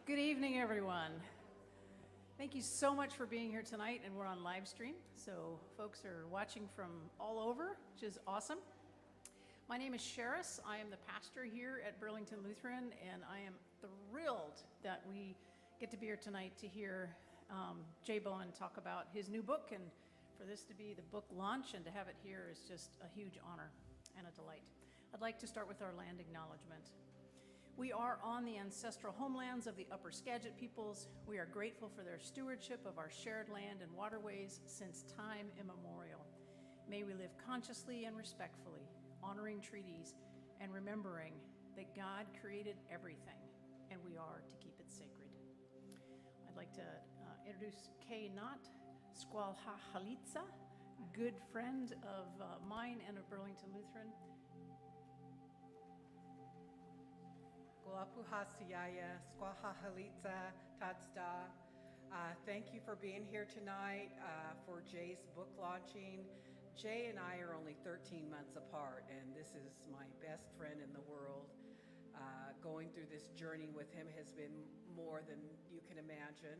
Good evening, everyone. Thank you so much for being here tonight, and we're on live stream, so folks are watching from all over, which is awesome. My name is Sheris. I am the pastor here at Burlington Lutheran, and I am thrilled that we get to be here tonight to hear Jay Bowen talk about his new book, and for this to be the book launch and to have it here is just a huge honor and a delight. I'd like to start with our land acknowledgement. We are on the ancestral homelands of the Upper Skagit peoples. We are grateful for their stewardship of our shared land and waterways since time immemorial. May we live consciously and respectfully, honoring treaties and remembering that God created everything and we are to keep it sacred. I'd like to introduce Kay Knott, Squalhahalitza, good friend of mine and of Burlington Lutheran. Guapuhasiyaya, Squahahalitza, Tatsda. Thank you for being here tonight for Jay's book launching. Jay and I are only 13 months apart, and this is my best friend in the world. Going through this journey with him has been more than you can imagine,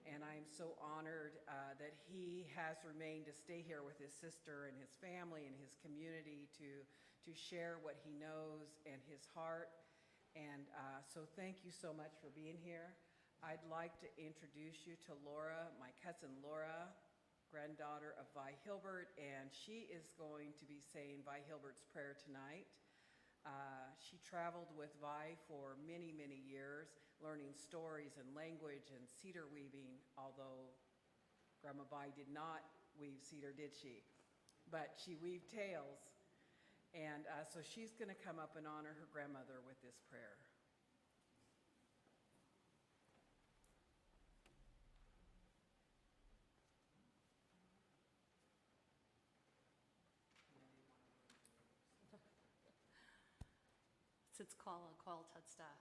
and I am so honored that he has remained to stay here with his sister and his family and his community to share what he knows and his heart. And so thank you so much for being here. I'd like to introduce you to Laura, my cousin Laura, granddaughter of Vi Hilbert, and she is going to be saying Vi Hilbert's prayer tonight. She traveled with Vi for many, many years, learning stories and language and cedar weaving, although Grandma Vi did not weave cedar, did she? But she weaved tales. And so she's going to come up and honor her grandmother with this prayer. Sitskala Kwal Tutsta.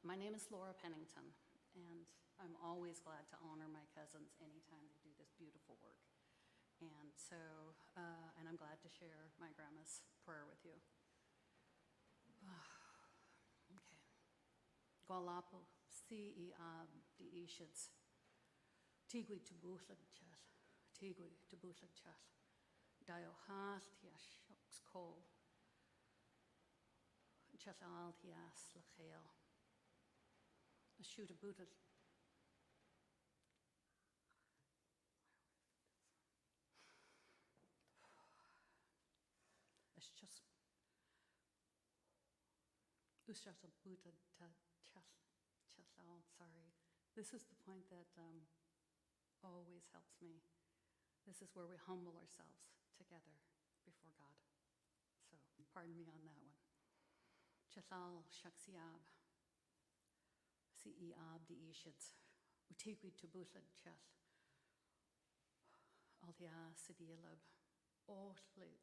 My name is Laura Pennington, and I'm always glad to honor my cousins anytime they do this beautiful work. And so, and I'm glad to share my grandma's prayer with you. Okay. Gwalapo si I ab di ishits. Tigui tubushlag chat. Tigui tubushlag chat. Diohas tiash ko. Chatal tias lachel. A shoot a booted. Just sorry. This is the point that always helps me. This is where we humble ourselves together before God. So pardon me on that one. Chathal shaksiab. Si ab di ishids. Utigwi tubutlad chat. Altia sidialab. Ortli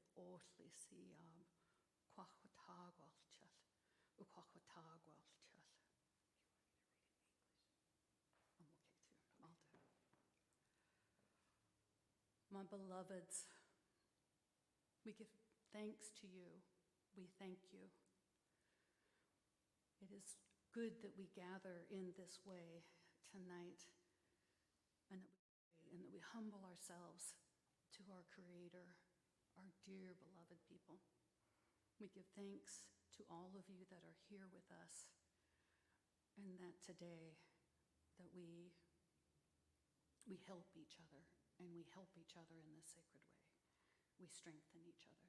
siab. Quachotagwal chat. Uquachotagwal chat. I'm okay too. I'll do it. My beloveds, we give thanks to you. We thank you. It is good that we gather in this way tonight and that we humble ourselves to our Creator, our dear beloved people. We give thanks to all of you that are here with us, and that today that we help each other, and we help each other in this sacred way. We strengthen each other.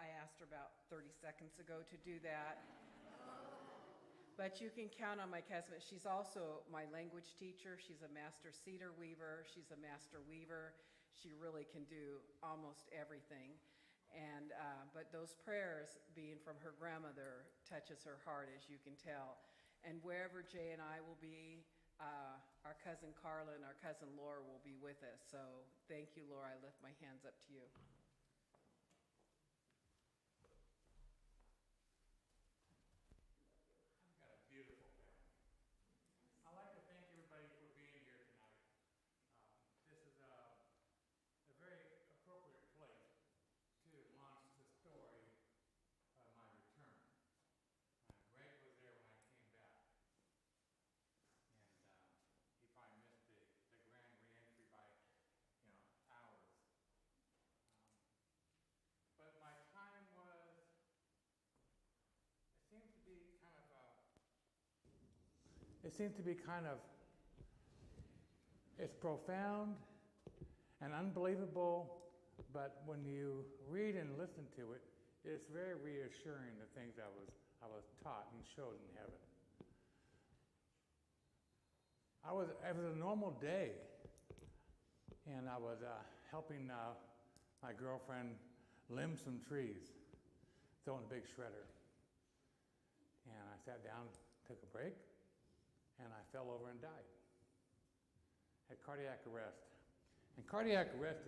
I asked her about 30 seconds ago to do that. But you can count on my cousin. She's also my language teacher. She's a master cedar weaver. She's a master weaver. She really can do almost everything. And but those prayers, being from her grandmother, touches her heart, as you can tell. And wherever Jay and I will be, our cousin Carla and our cousin Laura will be with us. So thank you, Laura. I lift my hands up to you. A very appropriate place to it seems to be it's profound and unbelievable, but when you read and listen to it, it's very reassuring, the things I was taught and showed in heaven. It was a normal day, and I was helping my girlfriend limb some trees, throwing a big shredder. And I sat down, took a break, and I fell over and died. Had cardiac arrest. And cardiac arrest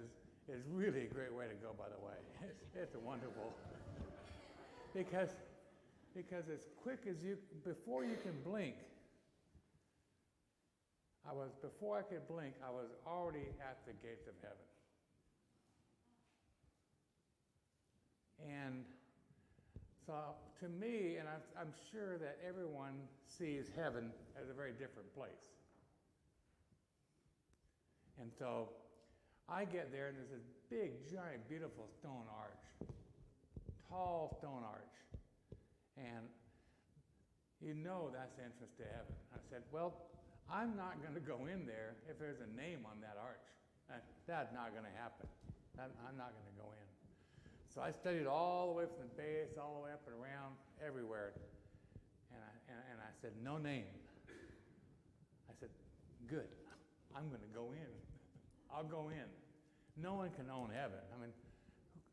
is really a great way to go, by the way. It's wonderful. because as quick as before you can blink, before I could blink, I was already at the gates of heaven. And so to me, and I'm sure that everyone sees heaven as a very different place. And so I get there, and there's this big, giant, beautiful stone arch, tall stone arch. And you know that's the entrance to heaven. I said, well, I'm not going to go in there if there's a name on that arch. That's not going to happen. I'm not going to go in. So I studied all the way from the base, all the way up and around, everywhere. And I said, no name. I said, good. I'm going to go in. I'll go in. No one can own heaven. I mean,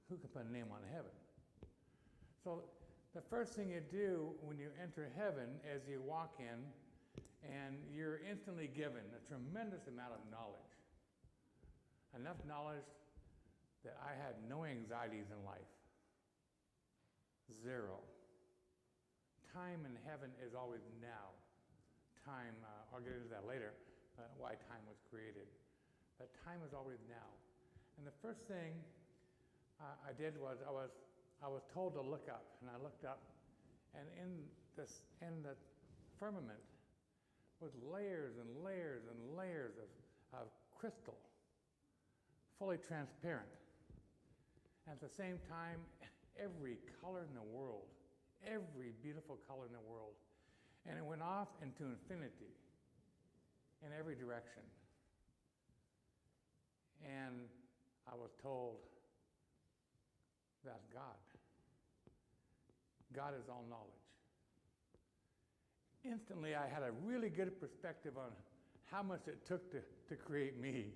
who can put a name on heaven? So the first thing you do when you enter heaven is you walk in, and you're instantly given a tremendous amount of knowledge. Enough knowledge that I had no anxieties in life. Zero. Time in heaven is always now. Time, I'll get into that later, why time was created. But time is always now. And the first thing I did was I was told to look up, and I looked up, and in the firmament was layers and layers and layers of crystal, fully transparent. At the same time, every color in the world, every beautiful color in the world. And it went off into infinity in every direction. And I was told, that's God. God is all knowledge. Instantly, I had a really good perspective on how much it took to create me.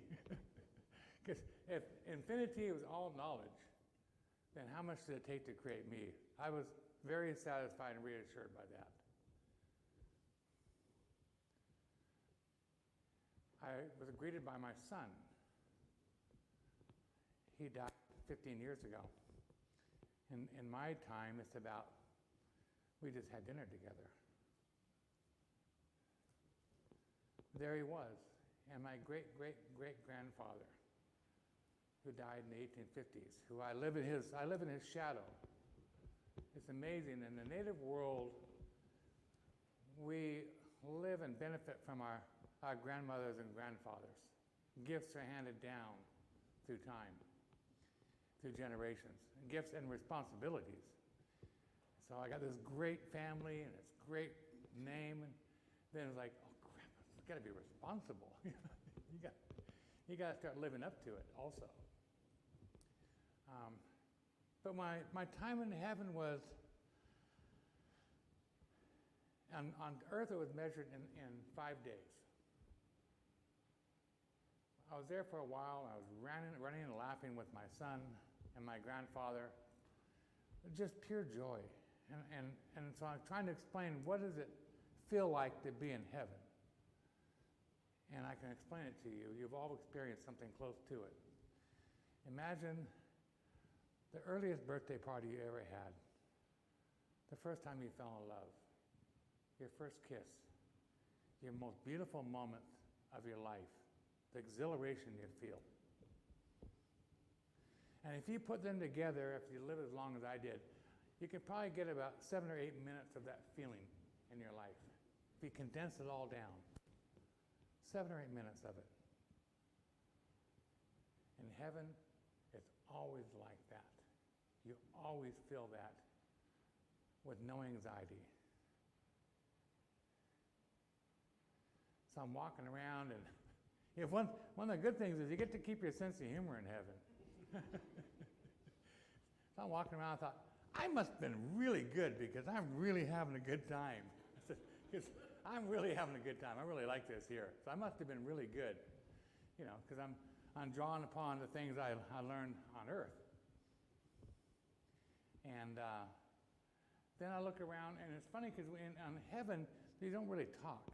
Because if infinity was all knowledge, then how much did it take to create me? I was very satisfied and reassured by that. I was greeted by my son. He died 15 years ago. In my time, it's about, we just had dinner together. There he was, and my great-great-great-grandfather, who died in the 1850s, who I live in his shadow. It's amazing. In the native world, we live and benefit from our grandmothers and grandfathers. Gifts are handed down through time, through generations. Gifts and responsibilities. So I got this great family and this great name, and then it's like, oh crap, you got to be responsible. you got to start living up to it also. But my time in heaven was, on earth it was measured in 5 days. I was there for a while. I was running and laughing with my son and my grandfather. Just pure joy. And so I'm trying to explain, what does it feel like to be in heaven? And I can explain it to you. You've all experienced something close to it. Imagine the earliest birthday party you ever had. The first time you fell in love. Your first kiss. Your most beautiful moment of your life. The exhilaration you feel. And if you put them together, if you live as long as I did, you could probably get about 7 or 8 minutes of that feeling in your life. If you condense it all down, 7 or 8 minutes of it. In heaven, it's always like that. You always feel that with no anxiety. So I'm walking around, and one of the good things is you get to keep your sense of humor in heaven. So I'm walking around, I thought, I must have been really good because I'm really having a good time. Because I'm really having a good time. I really like this here. So I must have been really good, because I'm drawing upon the things I learned on earth. And then I look around, and it's funny because on heaven, you don't really talk.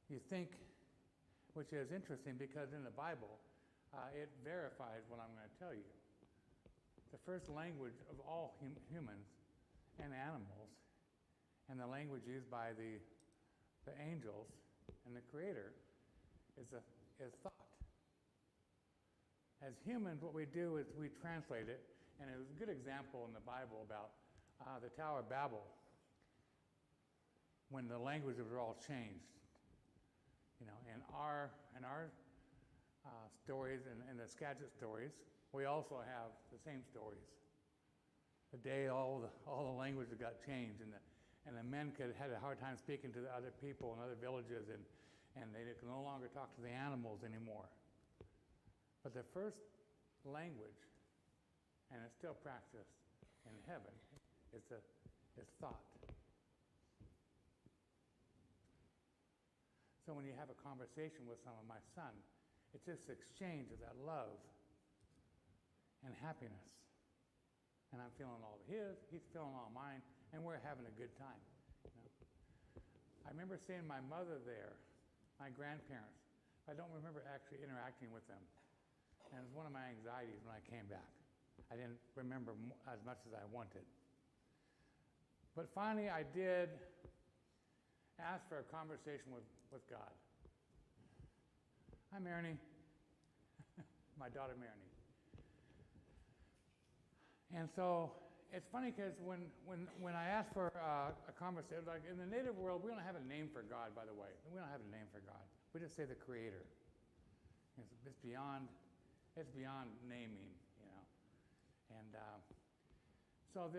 You think, which is interesting because in the Bible, it verifies what I'm going to tell you. The first language of all humans and animals, and the language used by the angels and the Creator is thought. As humans, what we do is we translate it, and it was a good example in the Bible about the Tower of Babel, when the languages were all changed. In our stories and the Skagit stories, we also have the same stories. The day all the languages got changed, and the men had a hard time speaking to the other people in other villages, and they could no longer talk to the animals anymore. But the first language, and it's still practiced in heaven, is thought. So when you have a conversation with someone, my son, it's this exchange of that love and happiness. And I'm feeling all of his, he's feeling all of mine, and we're having a good time. I remember seeing my mother there, my grandparents. I don't remember actually interacting with them. And it was one of my anxieties when I came back. I didn't remember as much as I wanted. But finally I did ask for a conversation with God. Hi, Marini. My daughter, Marini. And so it's funny because when I asked for a conversation, like in the native world, we don't have a name for God, by the way. We don't have a name for God. We just say the Creator. It's beyond naming, And so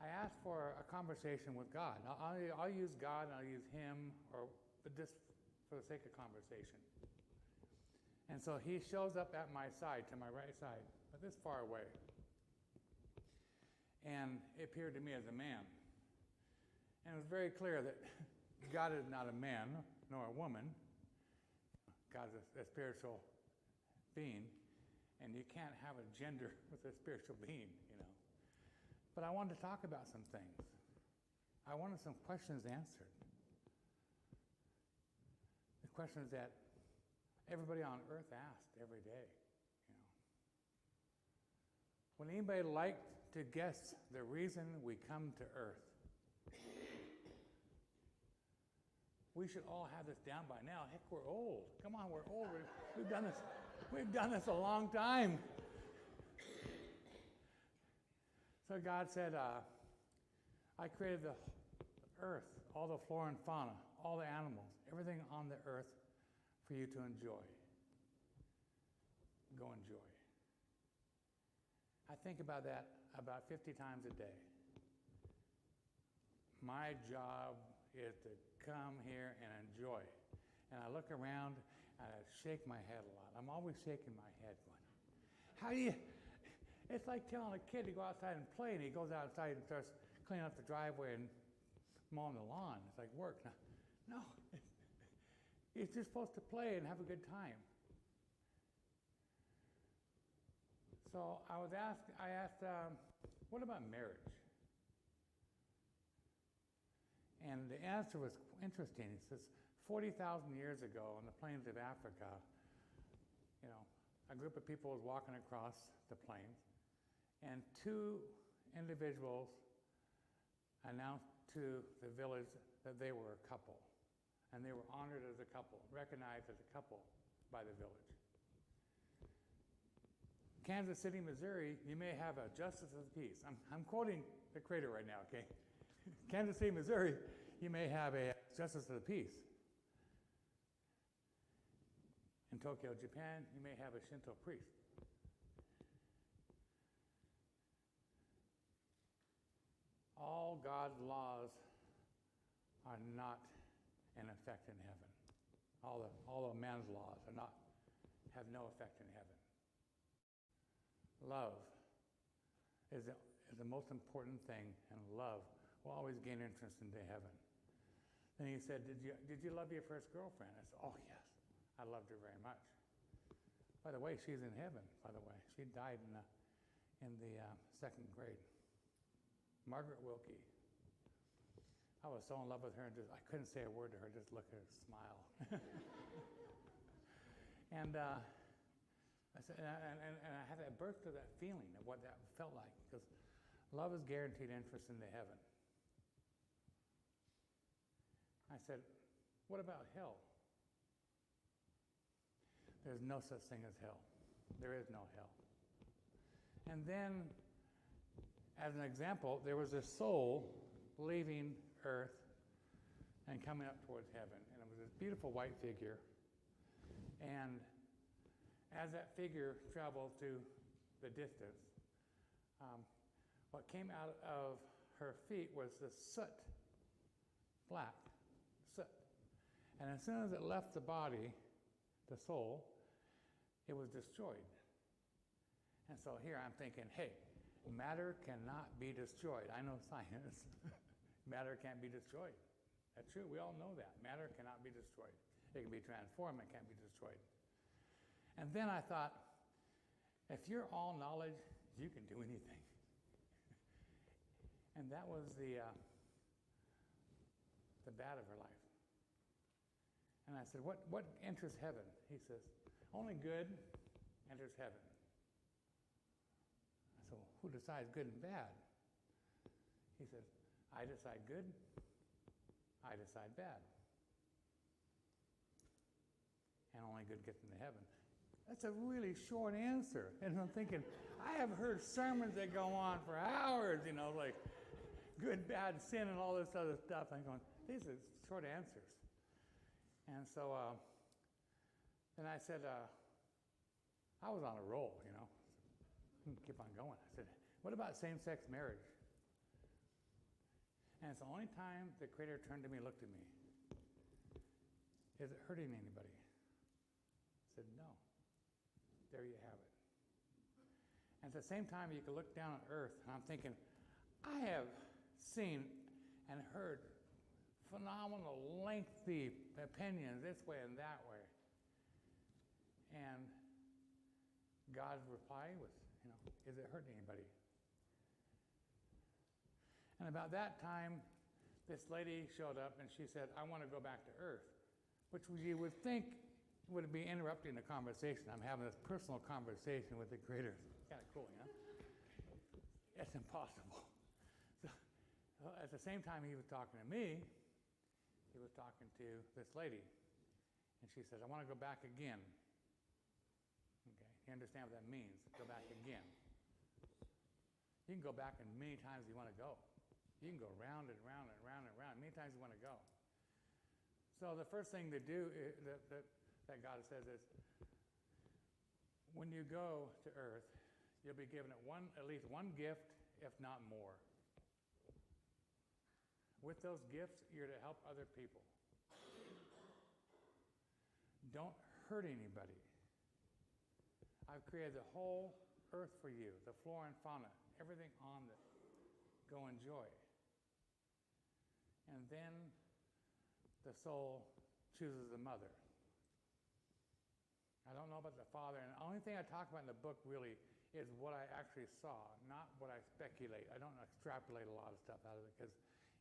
I asked for a conversation with God. I'll use God and I'll use Him, but just for the sake of conversation. And so He shows up at my side, to my right side, but this far away. And it appeared to me as a man. And it was very clear that God is not a man nor a woman. God is a spiritual being, and you can't have a gender with a spiritual being, But I wanted to talk about some things. I wanted some questions answered. The questions that everybody on earth asked every day, Would anybody like to guess the reason we come to earth? We should all have this down by now. Heck, we're old. Come on, we're old. We've done this a long time. So God said, I created the earth, all the flora and fauna, all the animals, everything on the earth for you to enjoy. Go enjoy. I think about that about 50 times a day. My job is to come here and enjoy. And I look around and I shake my head a lot. I'm always shaking my head going, how do you, it's like telling a kid to go outside and play, and he goes outside and starts cleaning up the driveway and mowing the lawn. It's like work. No, it's just supposed to play and have a good time. So I asked, what about marriage? And the answer was interesting. It says 40,000 years ago on the plains of Africa, a group of people was walking across the plains, and two individuals announced to the village that they were a couple, and they were honored as a couple, recognized as a couple by the village. Kansas City, Missouri, you may have a justice of the peace. I'm quoting the Creator right now, okay? Kansas City, Missouri, you may have a justice of the peace. In Tokyo, Japan, you may have a Shinto priest. All God's laws are not an effect in heaven. All the man's laws have no effect in heaven. Love is the most important thing, and love will always gain entrance into heaven. Then he said, did you love your first girlfriend? I said, oh yes, I loved her very much. By the way, she's in heaven, by the way. She died in the second grade. Margaret Wilkie. I was so in love with her, and I couldn't say a word to her, just look at her, smile. And I said, and I had that birth to that feeling of what that felt like, because love is guaranteed entrance into heaven. I said, what about hell? There's no such thing as hell. There is no hell. And then, as an example, there was a soul leaving earth and coming up towards heaven. And it was this beautiful white figure. And as that figure traveled to the distance, what came out of her feet was the soot, black soot. And as soon as it left the body, the soul, it was destroyed. And so here I'm thinking, hey, matter cannot be destroyed. I know science. Matter can't be destroyed. That's true. We all know that. Matter cannot be destroyed. It can be transformed. It can't be destroyed. And then I thought, if you're all knowledge, you can do anything. And that was the bad of her life. And I said, what enters heaven? He says, only good enters heaven. I said, well, who decides good and bad? He says, I decide good, I decide bad. And only good gets into heaven. That's a really short answer. And I'm thinking, I have heard sermons that go on for hours, like good, bad, sin, and all this other stuff. I'm going, these are short answers. And so then I said, I was on a roll, keep on going. I said, what about same-sex marriage? And it's the only time the Creator turned to me and looked at me. Is it hurting anybody? I said, no. There you have it. And at the same time, you can look down on earth, and I'm thinking, I have seen and heard phenomenal, lengthy opinions this way and that way. And God's reply was, is it hurting anybody? And about that time, this lady showed up and she said, I want to go back to earth, which you would think would be interrupting the conversation. I'm having this personal conversation with the Creator. It's kind of cool, It's impossible. So at the same time he was talking to me, he was talking to this lady. And she says, I want to go back again. Okay, you understand what that means? Go back again. You can go back as many times as you want to go. You can go round and round and round and round, many times you want to go. So the first thing to do that God says is, when you go to earth, you'll be given at least one gift, if not more. With those gifts, you're to help other people. Don't hurt anybody. I've created the whole earth for you, the flora and fauna, everything on it. Go enjoy. And then the soul chooses the mother. I don't know about the father, and the only thing I talk about in the book really is what I actually saw, not what I speculate. I don't extrapolate a lot of stuff out of it because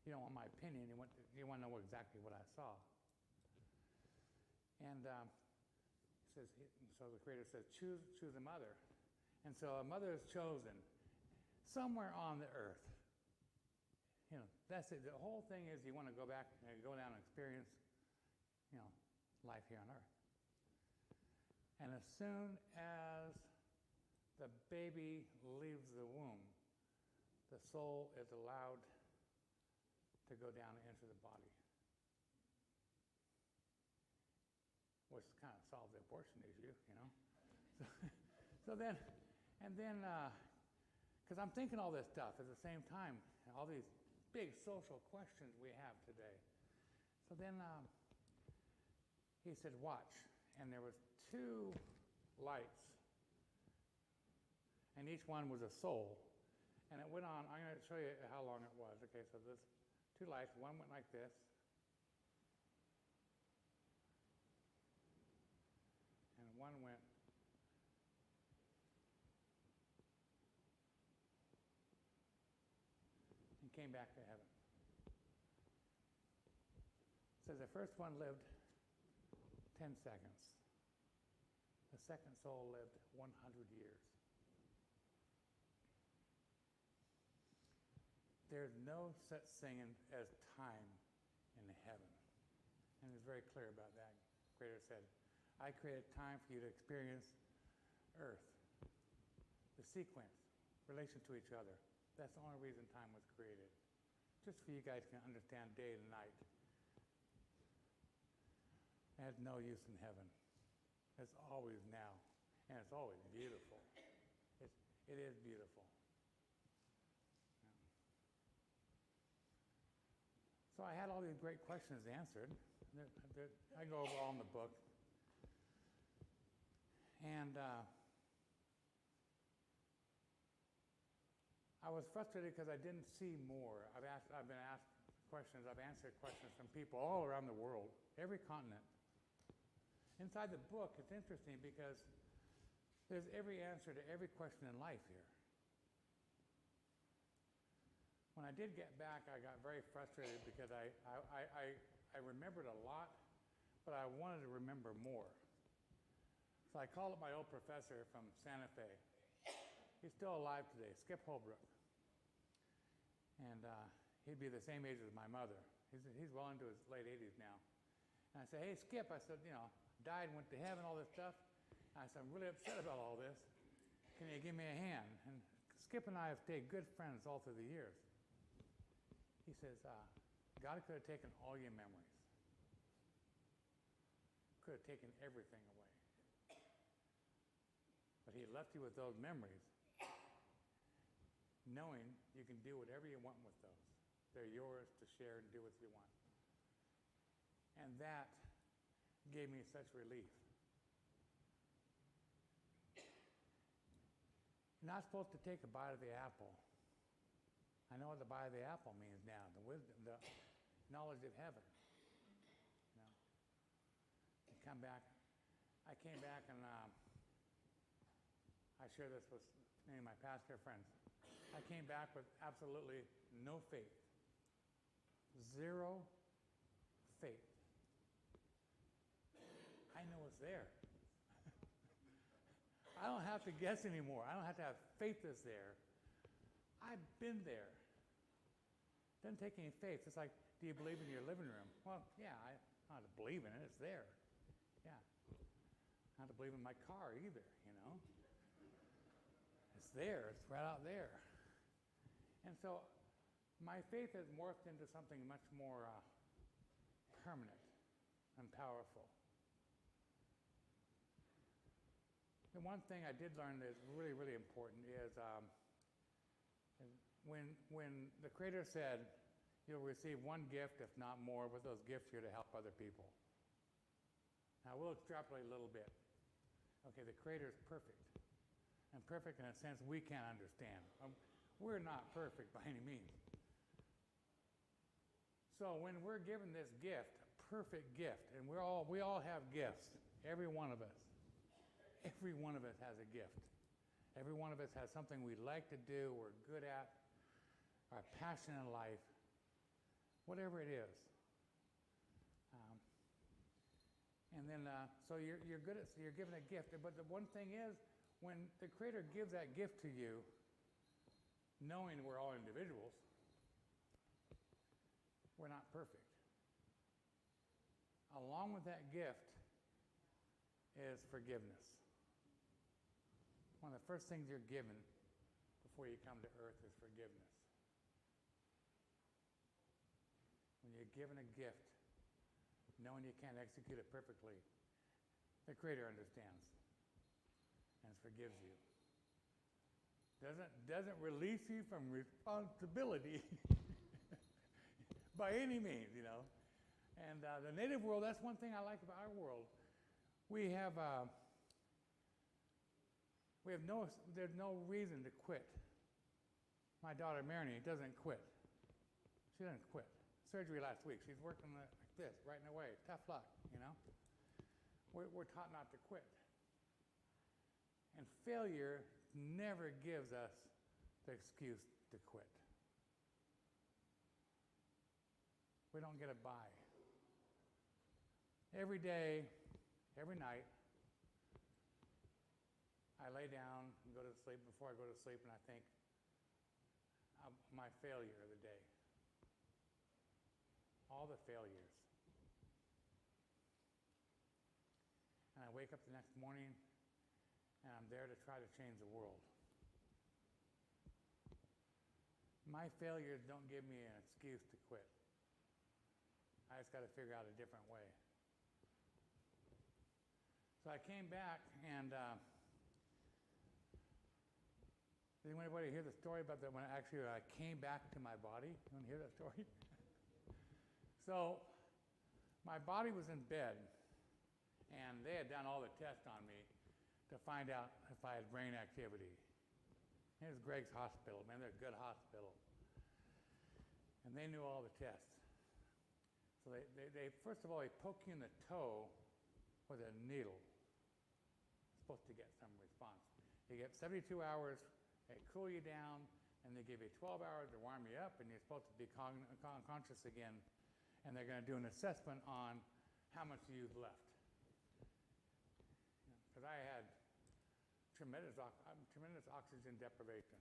you don't want my opinion. You want to know exactly what I saw. And so the Creator says, choose a mother. And so a mother is chosen somewhere on the earth. That's it. The whole thing is you want to go back and go down and experience, life here on earth. And as soon as the baby leaves the womb, the soul is allowed to go down and enter the body. Which kind of solves the abortion issue, So then, because I'm thinking all this stuff at the same time, all these big social questions we have today. So then he said, watch. And there was 2 lights, and each one was a soul. And it went on. I'm going to show you how long it was. Okay, so there's 2 lights. One went like this, and one went and came back to heaven. It says the first one lived 10 seconds. The second soul lived 100 years. There's no such thing as time in heaven. And he's very clear about that. The Creator said, I created time for you to experience earth, the sequence, relation to each other. That's the only reason time was created. Just so you guys can understand day and night. It has no use in heaven. It's always now, and it's always beautiful. It is beautiful. So I had all these great questions answered. I go over all in the book. And I was frustrated because I didn't see more. I've been asked questions, I've answered questions from people all around the world, every continent. Inside the book, it's interesting because there's every answer to every question in life here. When I did get back, I got very frustrated because I remembered a lot, but I wanted to remember more. So I called up my old professor from Santa Fe. He's still alive today, Skip Holbrook. And he'd be the same age as my mother. He's well into his late 80s now. And I said, hey, Skip, I said, died, went to heaven, all this stuff. And I said, I'm really upset about all this. Can you give me a hand? And Skip and I have stayed good friends all through the years. He says, God could have taken all your memories. Could have taken everything away. But he left you with those memories, knowing you can do whatever you want with those. They're yours to share and do what you want. And that gave me such relief. You're not supposed to take a bite of the apple. I know what the bite of the apple means now, the wisdom, the knowledge of heaven. You come back. I came back and I share this with many of my pastor friends. I came back with absolutely no faith. 0 faith. I know it's there. I don't have to guess anymore. I don't have to have faith that's there. I've been there. Doesn't take any faith. It's like, do you believe in your living room? Well, yeah, I don't have to believe in it. It's there. Yeah. I don't have to believe in my car either, It's there. It's right out there. And so my faith has morphed into something much more permanent and powerful. The one thing I did learn that is really, really important is when the Creator said, you'll receive 1 gift, if not more, with those gifts you're to help other people. Now we'll extrapolate a little bit. Okay, the Creator is perfect. And perfect in a sense we can't understand. We're not perfect by any means. So when we're given this gift, a perfect gift, and we all have gifts, every one of us. Every one of us has a gift. Every one of us has something we like to do, we're good at, our passion in life, whatever it is. And then, so you're good at, you're given a gift. But the one thing is, when the Creator gives that gift to you, knowing we're all individuals, we're not perfect. Along with that gift is forgiveness. One of the first things you're given before you come to earth is forgiveness. When you're given a gift, knowing you can't execute it perfectly, the Creator understands and forgives you. Doesn't release you from responsibility by any means, And the native world, that's one thing I like about our world. There's no reason to quit. My daughter, Marini, doesn't quit. She doesn't quit. Surgery last week. She's working like this, writing away. Tough luck, you know. We're taught not to quit. And failure never gives us the excuse to quit. We don't get it by. Every day, every night, I lay down and go to sleep. Before I go to sleep, and I think of my failure of the day. All the failures. And I wake up the next morning, and I'm there to try to change the world. My failures don't give me an excuse to quit. I just got to figure out a different way. So I came back, and did anybody hear the story about that when I came back to my body? You want to hear that story? So my body was in bed, and they had done all the tests on me to find out if I had brain activity. It was Greg's hospital. Man, they're a good hospital. And they knew all the tests. So they first of all, they poke you in the toe with a needle. It's supposed to get some response. You get 72 hours, they cool you down, and they give you 12 hours to warm you up, and you're supposed to be conscious again. And they're going to do an assessment on how much you've left. Because I had tremendous oxygen deprivation.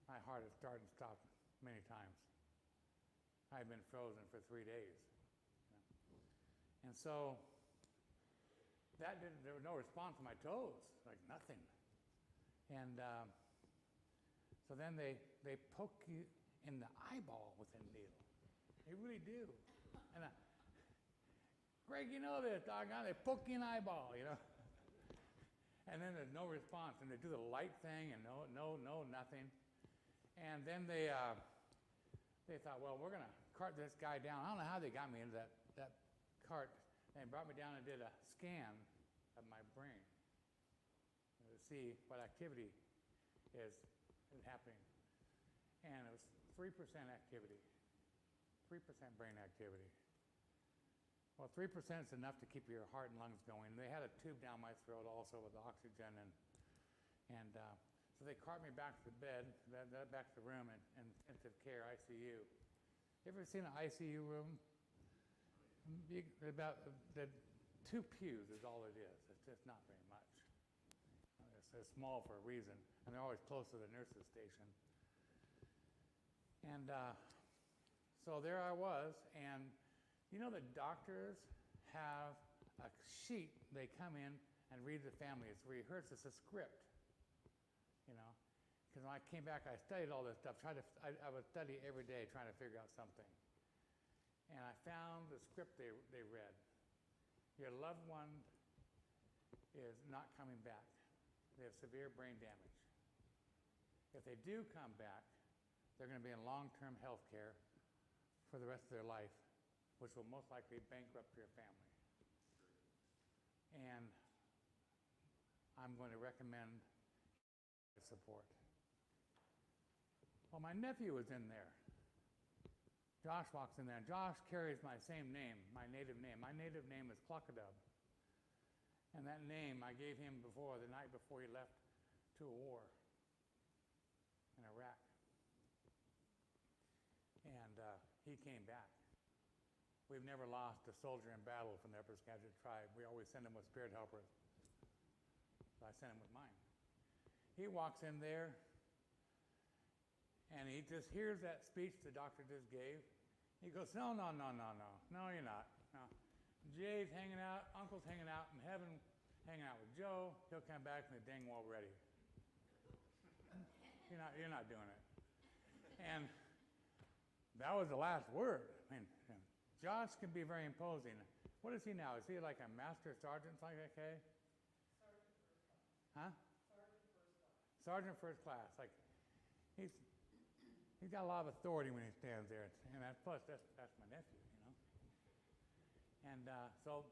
My heart had started and stopped many times. I had been frozen for 3 days. And so there was no response to my toes, like nothing. And so then they poke you in the eyeball with a needle. They really do. And Greg, you know this, doggone, they poke you in the eyeball, you know. And then there's no response, and they do the light thing, and no, nothing. And then they thought, well, we're going to cart this guy down. I don't know how they got me into that cart. And they brought me down and did a scan of my brain to see what activity is happening. And it was 3% activity, 3% brain activity. Well, 3% is enough to keep your heart and lungs going. They had a tube down my throat also with oxygen, and so they cart me back to the bed, back to the room in intensive care, ICU. You ever seen an ICU room? About the 2 pews is all it is. It's just not very much. It's small for a reason, and they're always close to the nurses' station. And so there I was, and you know the doctors have a sheet. They come in and read the family. It's rehearsed. It's a script, you know. Because when I came back, I studied all this stuff. I would study every day trying to figure out something. And I found the script they read. Your loved one is not coming back. They have severe brain damage. If they do come back, they're going to be in long-term health care for the rest of their life, which will most likely bankrupt your family. And I'm going to recommend support. Well, my nephew was in there. Josh walks in there, and Josh carries my same name, my native name. My native name is Cluckadub. And that name I gave him the night before he left to a war in Iraq. And he came back. We've never lost a soldier in battle from the Upper Skagit tribe. We always send them with spirit helpers. So I sent him with mine. He walks in there, and he just hears that speech the doctor just gave. He goes, no, you're not. No. Jay's hanging out, Uncle's hanging out in heaven, hanging out with Joe. He'll come back when the dang well ready. You're not doing it. And that was the last word. I mean, Josh can be very imposing. What is he now? Is he like a master sergeant, like that, Kay? Sergeant first class. Huh? Sergeant first class. Like, he's got a lot of authority when he stands there, and plus that's my nephew, you know. And so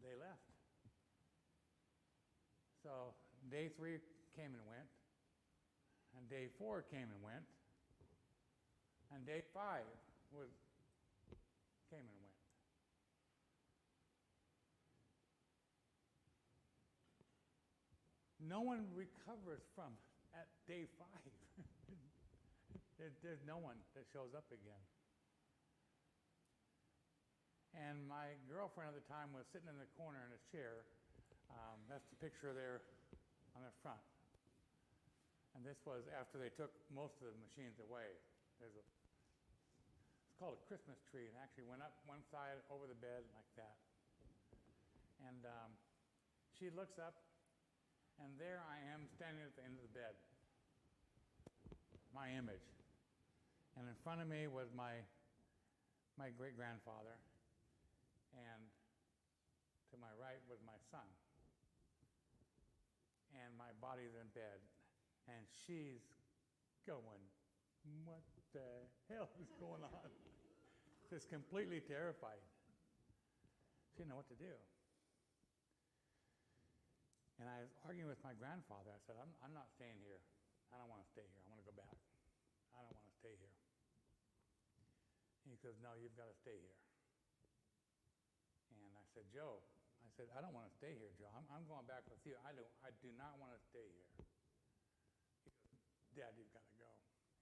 they left. So day 3 came and went, and day 4 came and went, and day 5 came and went. No one recovers from at day 5. There's no one that shows up again. And my girlfriend at the time was sitting in the corner in a chair. That's the picture there on the front. And this was after they took most of the machines away. It's called a Christmas tree, and actually went up one side over the bed like that. And she looks up, and there I am standing at the end of the bed, my image. And in front of me was my great-grandfather, and to my right was my son. And my body's in bed, and she's going, what the hell is going on? Just completely terrified. She didn't know what to do. And I was arguing with my grandfather. I said, I'm not staying here. I don't want to stay here. I want to go back. I don't want to stay here. He says, no, you've got to stay here. And I said, Joe, I don't want to stay here, Joe. I'm going back with you. I do not want to stay here. He goes, Dad, you've got to go.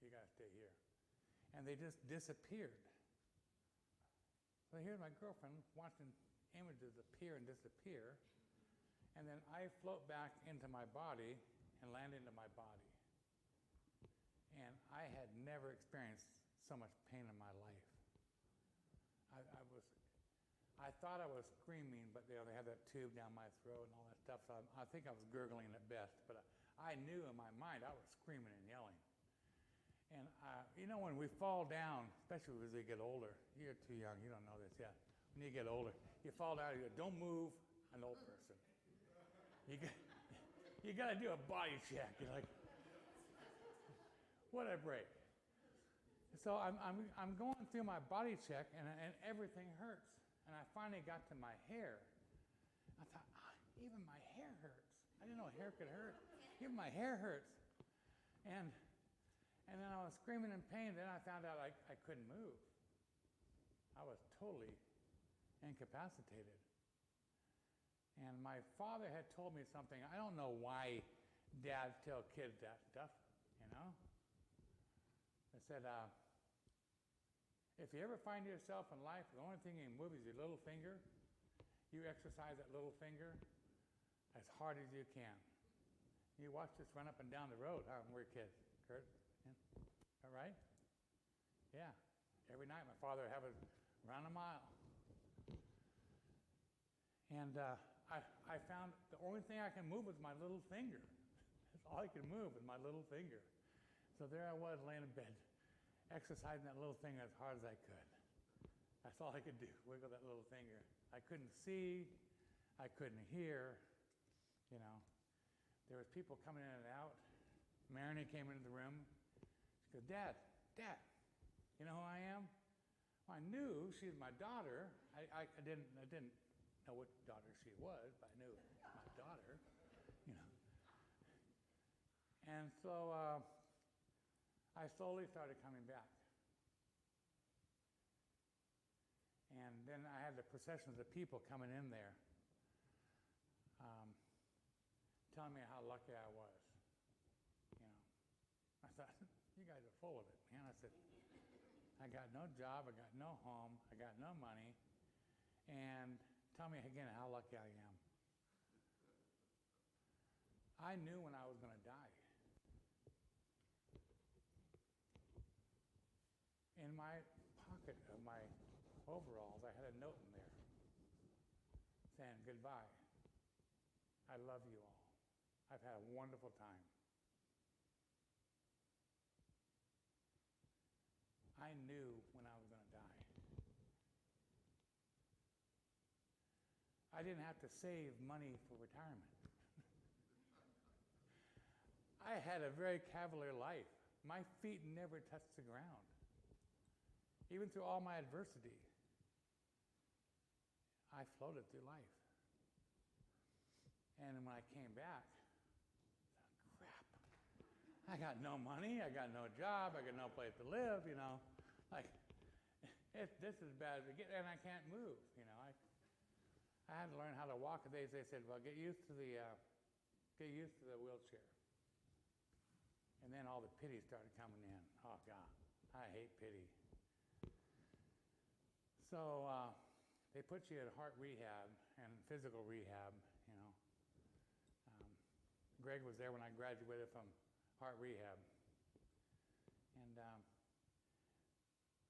You got to stay here. And they just disappeared. So here's my girlfriend watching images appear and disappear. And then I float back into my body and land into my body. And I had never experienced so much pain in my life. I thought I was screaming, but they had that tube down my throat and all that stuff, so I think I was gurgling at best, but I knew in my mind I was screaming and yelling. And when we fall down, especially as we get older, you're too young, you don't know this yet. When you get older, you fall down, you go, don't move, an old person. You got to do a body check. You're like, what a break. So I'm going through my body check, and everything hurts. And I finally got to my hair. I thought, even my hair hurts. I didn't know hair could hurt. Even my hair hurts. And then I was screaming in pain. Then I found out I couldn't move. I was totally incapacitated. And my father had told me something. I don't know why dads tell kids that stuff, They said, if you ever find yourself in life, the only thing you can move is your little finger, you exercise that little finger as hard as you can. You watch us run up and down the road when we were kids, Kurt. Yeah. All right? Yeah. Every night my father would have us run a mile. And I found the only thing I can move was my little finger. That's all I could move was my little finger. So there I was laying in bed, exercising that little finger as hard as I could. That's all I could do, wiggle that little finger. I couldn't see, I couldn't hear, There was people coming in and out. Marinette came into the room. She goes, Dad, you know who I am? Well, I knew she was my daughter. I didn't know what daughter she was, but I knew my daughter, And so I slowly started coming back. And then I had the processions of people coming in there, telling me how lucky I was. I thought, you guys are full of it, man. I said, I got no job, I got no home, I got no money, and tell me again how lucky I am. I knew when I was going to die. In my pocket of my overalls, I had a note in there saying, goodbye. I love you all. I've had a wonderful time. I knew when I was going to die. I didn't have to save money for retirement. I had a very cavalier life. My feet never touched the ground. Even through all my adversity, I floated through life. And when I came back, crap. I got no money, I got no job, I got no place to live, you know. Like, this is bad, and I can't move, you know. I had to learn how to walk. They said, well, get used to the wheelchair. And then all the pity started coming in. Oh, God, I hate pity. So they put you at heart rehab and physical rehab, you know. Greg was there when I graduated from heart rehab. And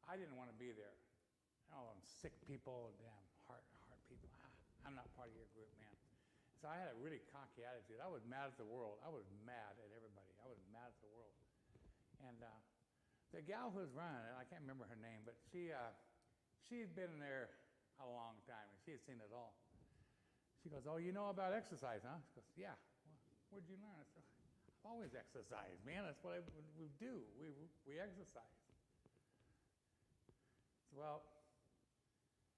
I didn't want to be there. All them sick people, damn heart people. I'm not part of your group, man. So I had a really cocky attitude. I was mad at the world. I was mad at everybody. I was mad at the world. And the gal who's running it, I can't remember her name, but she'd been there a long time, and she had seen it all. She goes, oh, you know about exercise, huh? She goes, yeah. Well, where'd you learn? I said, I've always exercised, man. That's what we do. We exercise. So, well,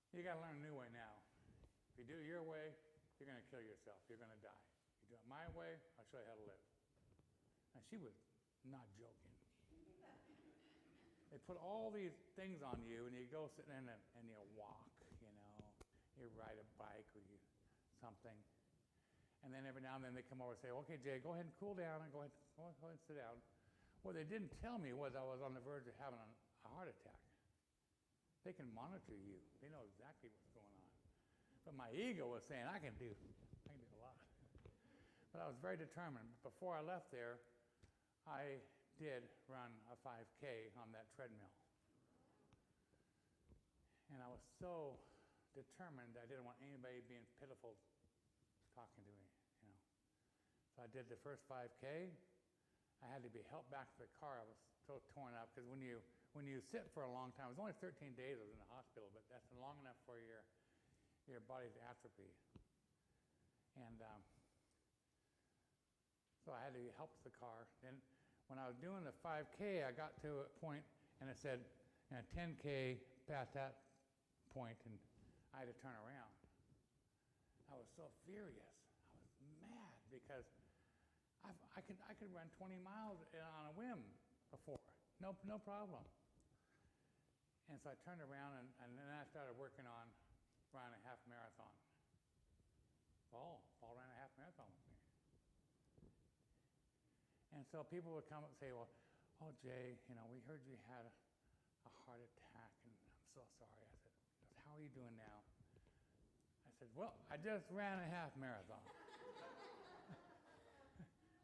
you got to learn a new way now. If you do it your way, you're going to kill yourself. You're going to die. You do it my way, I'll show you how to live. And she was not joking. They put all these things on you, and you go sit in and you walk, you know. You ride a bike or something. And then every now and then they come over and say, okay, Jay, go ahead and cool down and go ahead and sit down. What they didn't tell me was I was on the verge of having a heart attack. They can monitor you. They know exactly what's going on. But my ego was saying, I can do a lot. But I was very determined. Before I left there, I did run a 5K on that treadmill. And I was so determined that I didn't want anybody being pitiful talking to me, you know. So I did the first 5K. I had to be helped back to the car. I was so torn up because when you sit for a long time, it was only 13 days I was in the hospital, but that's long enough for your body to atrophy. And so I had to be helped to the car. Then when I was doing the 5K, I got to a point and it said, 10K past that point, and I had to turn around. I was so furious. I was mad because I could run 20 miles on a whim before. No problem. And so I turned around and then I started working on running a half marathon. Paul ran a half marathon with me. And so people would come up and say, well, oh, Jay, you know, we heard you had a heart attack, and I'm so sorry. I said, how are you doing now? I said, well, I just ran a half marathon.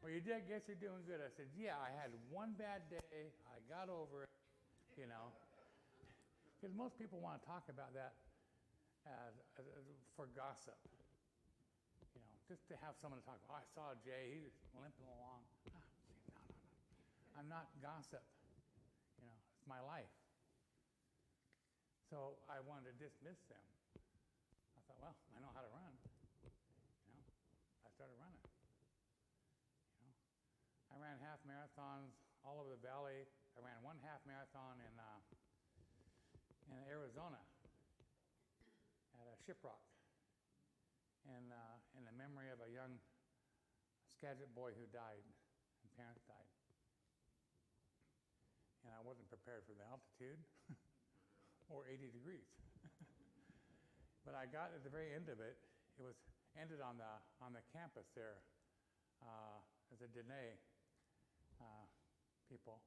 Well, you did, guess you're doing good. I said, yeah, I had one bad day. I got over it, you know. Because most people want to talk about that for gossip. You know, just to have someone to talk about. Oh, I saw Jay, he was limping along. No. I'm not gossip. You know, it's my life. So I wanted to dismiss them. I thought, well, I know how to run. You know, I started running. You know, I ran half marathons all over the valley. I ran one half marathon in Arizona at a shiprock in the memory of a young Skagit boy who died, and parents died. And I wasn't prepared for the altitude or 80 degrees. But I got at the very end of it. It was ended on the campus there as a Dene people.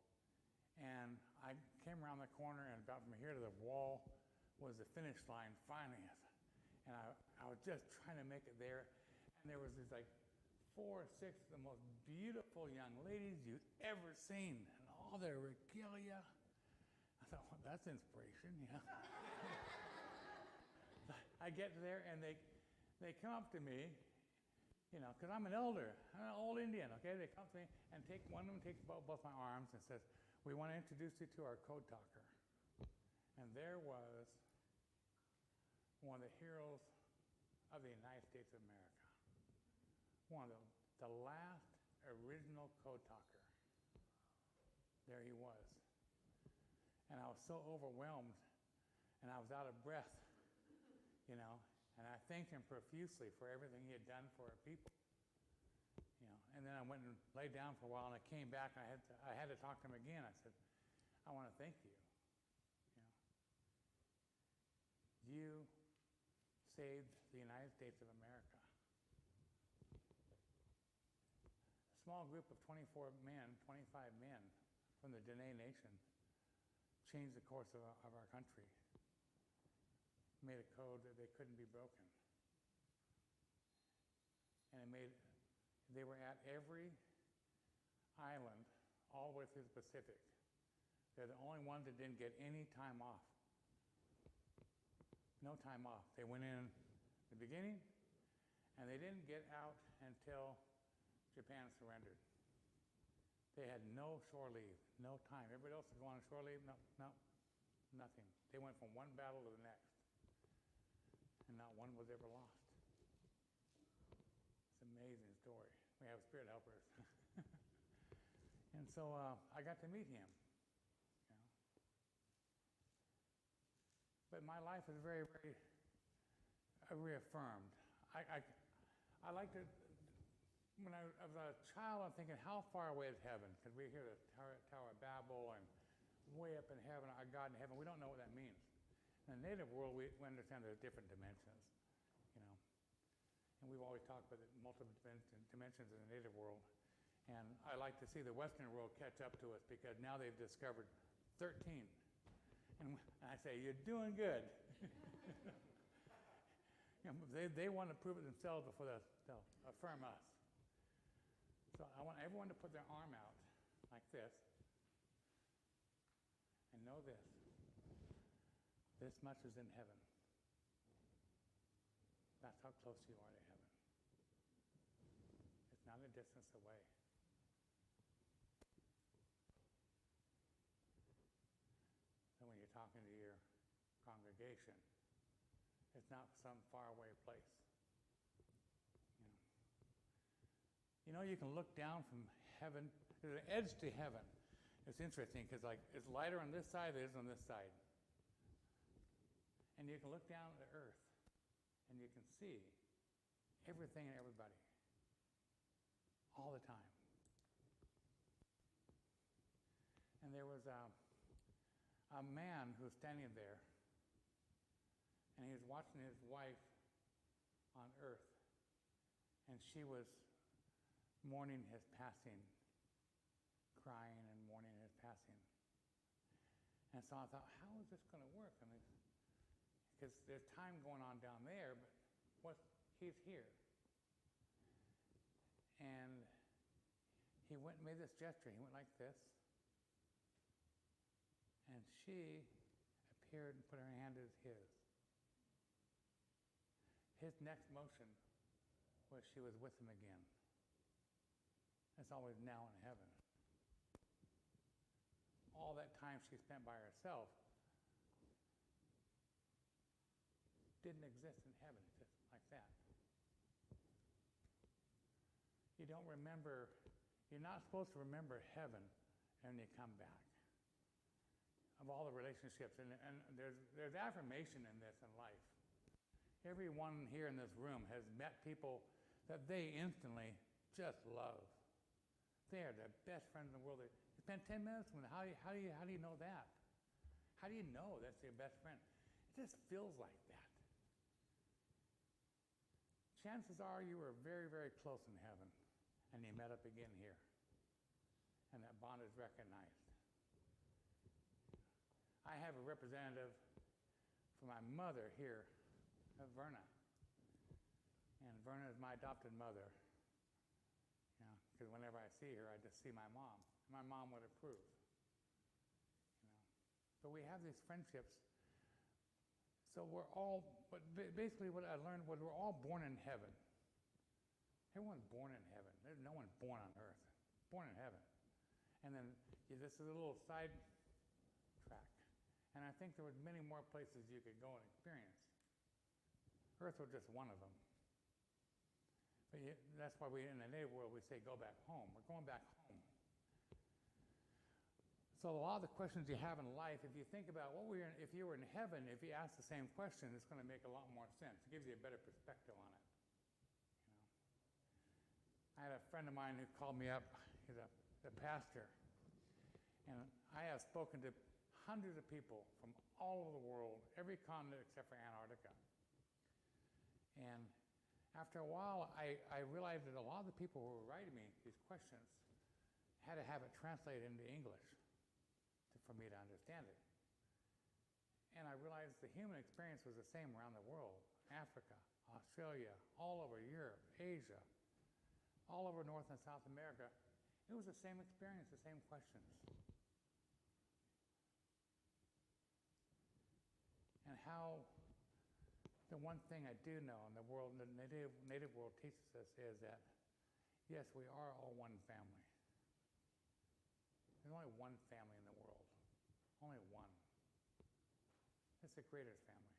And I came around the corner, and about from here to the wall was the finish line finally. And I was just trying to make it there. And there was these like 4 or 6 of the most beautiful young ladies you've ever seen. And all their regalia. I thought, well, that's inspiration, you know. I get there, and they come up to me, you know, because I'm an elder. I'm an old Indian, okay? They come to me, and one of them takes both my arms and says, we want to introduce you to our code talker. And there was one of the heroes of the United States of America. One of the last original code talker. There he was. And I was so overwhelmed, and I was out of breath, you know. And I thanked him profusely for everything he had done for our people. And then I went and laid down for a while, and I came back, and I had to talk to him again. I said, I want to thank you. You saved the United States of America. A small group of 25 men from the Dene Nation changed the course of our country, made a code that they couldn't be broken. And they were at every island all the way through the Pacific. They're the only ones that didn't get any time off. No time off. They went in the beginning, and they didn't get out until Japan surrendered. They had no shore leave, no time. Everybody else was going on shore leave. No, nothing. They went from one battle to the next, and not one was ever lost. It's an amazing story. We have spirit helpers. And so I got to meet him. But my life is very, very reaffirmed. I like to, when I was a child, I'm thinking, how far away is heaven? Because we hear the Tower of Babel and way up in heaven, our God in heaven. We don't know what that means. In the native world, we understand there's different dimensions, And we've always talked about the multiple dimensions in the native world. And I like to see the Western world catch up to us because now they've discovered 13. And I say, you're doing good. They want to prove it themselves before they'll affirm us. So I want everyone to put their arm out like this and know this. This much is in heaven. That's how close you are to heaven. It's not a distance away. So when you're talking to your congregation, it's not some faraway place. You can look down from heaven. There's an edge to heaven. It's interesting because it's lighter on this side than it is on this side. And you can look down at the earth and you can see everything and everybody all the time. And there was a man who was standing there, and he was watching his wife on earth, and she was mourning his passing, crying and mourning his passing. And so I thought, how is this going to work? Because there's time going on down there, but he's here. And he went and made this gesture. He went like this. And she appeared and put her hand in his. His next motion was she was with him again. It's always now in heaven. All that time she spent by herself didn't exist in heaven, just like that. You don't remember, you're not supposed to remember heaven when you come back. Of all the relationships, and there's affirmation in this in life. Everyone here in this room has met people that they instantly just love. They are the best friends in the world. You spend 10 minutes with them. How do you know that? How do you know that's your best friend? It just feels like that. Chances are you were very, very close in heaven, and you met up again here, and that bond is recognized. I have a representative for my mother here, Verna. And Verna is my adopted mother. Because whenever I see her, I just see my mom. My mom would approve. But we have these friendships. So we're all, but basically what I learned was we're all born in heaven. Everyone's born in heaven. There's no one born on earth. Born in heaven. And then this is a little side track. And I think there were many more places you could go and experience. Earth was just one of them. But that's why in the native world we say go back home. We're going back home. So a lot of the questions you have in life, if you think about if you were in heaven, if you ask the same question, it's going to make a lot more sense. It gives you a better perspective on it. I had a friend of mine who called me up. He's a pastor. And I have spoken to hundreds of people from all over the world, every continent except for Antarctica. And after a while, I realized that a lot of the people who were writing me these questions had to have it translated into English for me to understand it. And I realized the human experience was the same around the world. Africa, Australia, all over Europe, Asia, all over North and South America. It was the same experience, the same questions. And how the one thing I do know in the world, the native world teaches us is that, yes, we are all one family. There's only one family in the world. Only one. It's the Creator's family.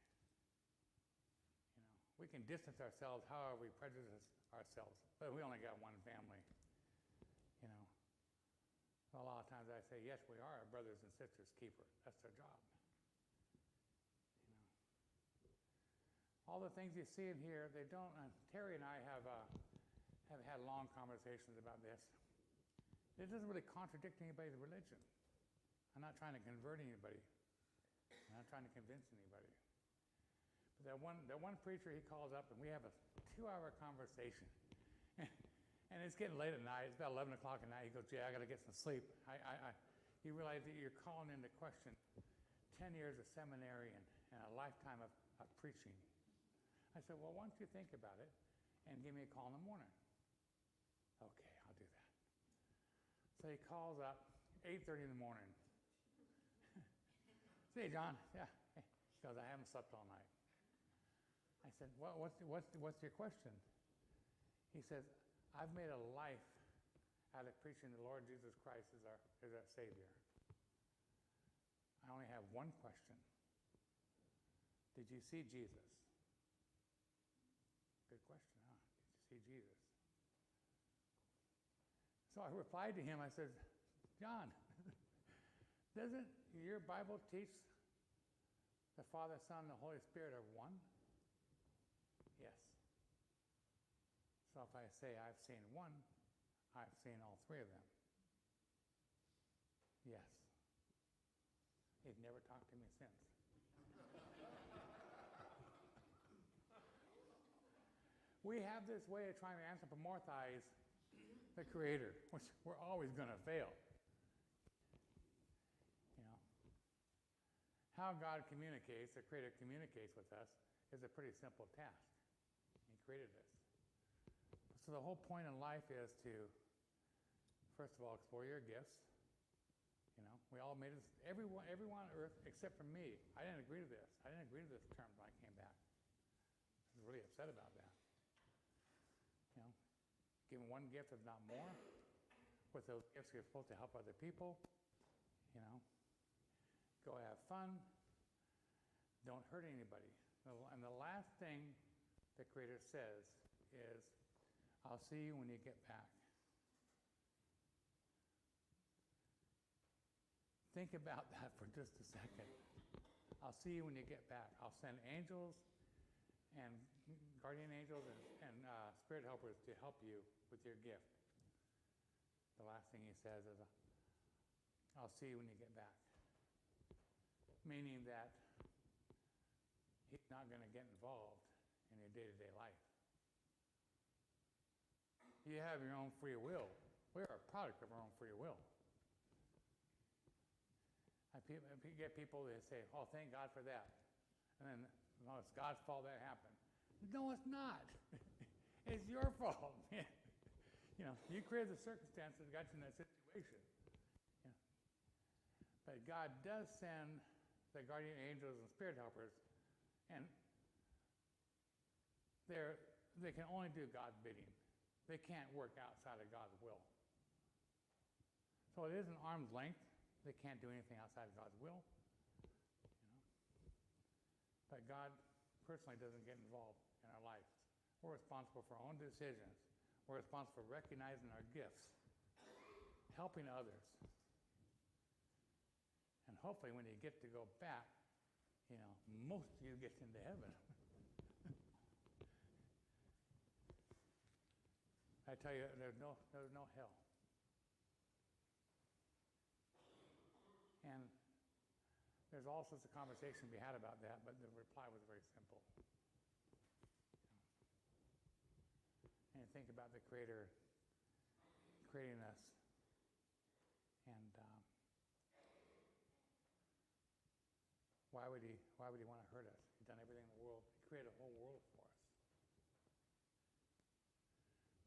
We can distance ourselves however we prejudice ourselves, but we only got one family. So a lot of times I say, yes, we are our brothers and sisters' keeper. That's their job. All the things you see in here, they don't. Terry and I have had long conversations about this. It doesn't really contradict anybody's religion. I'm not trying to convert anybody. I'm not trying to convince anybody. But that one preacher, he calls up and we have a 2-hour conversation. And it's getting late at night. It's about 11 o'clock at night. He goes, Jay, I got to get some sleep. You realize that you're calling into question 10 years of seminary and a lifetime of preaching. I said, well, why don't you think about it and give me a call in the morning? Okay, I'll do that. So he calls up 8:30 in the morning. Hey, John. Yeah. He goes, I haven't slept all night. I said, well, what's your question? He says, I've made a life out of preaching the Lord Jesus Christ as our Savior. I only have one question. Did you see Jesus? Good question, huh? Did you see Jesus? So I replied to him, I said, John, doesn't your Bible teach the Father, Son, and the Holy Spirit are one? Yes. So if I say I've seen one, I've seen all three of them. Yes. He's never talked to me since. We have this way of trying to anthropomorphize the Creator, which we're always going to fail. How God communicates, the Creator communicates with us, is a pretty simple task. He created us. So the whole point in life is to, first of all, explore your gifts. We all made it, everyone on earth except for me. I didn't agree to this. I didn't agree to this term when I came back. I was really upset about that. Given one gift, if not more. With those gifts, you're supposed to help other people. Go have fun. Don't hurt anybody. And the last thing the Creator says is, I'll see you when you get back. Think about that for just a second. I'll see you when you get back. I'll send angels and guardian angels and spirit helpers to help you with your gift. The last thing he says is, I'll see you when you get back. Meaning that he's not going to get involved in your day-to-day life. You have your own free will. We are a product of our own free will. I get people that say, oh, thank God for that. And then, no, it's God's fault that happened. No, it's not. It's your fault. You created the circumstances that got you in that situation. But God does send the guardian angels and spirit helpers, and they can only do God's bidding. They can't work outside of God's will. So it is an arm's length. They can't do anything outside of God's will. But God personally doesn't get involved in our life. We're responsible for our own decisions. We're responsible for recognizing our gifts, helping others. hopefully when you get to go back, you know, most of you get into heaven. I tell you, there's no hell. And there's all sorts of conversation to be had about that, but the reply was very simple. And you think about the Creator creating us, and why would he want to hurt us? He's done everything in the world. He created a whole world for us.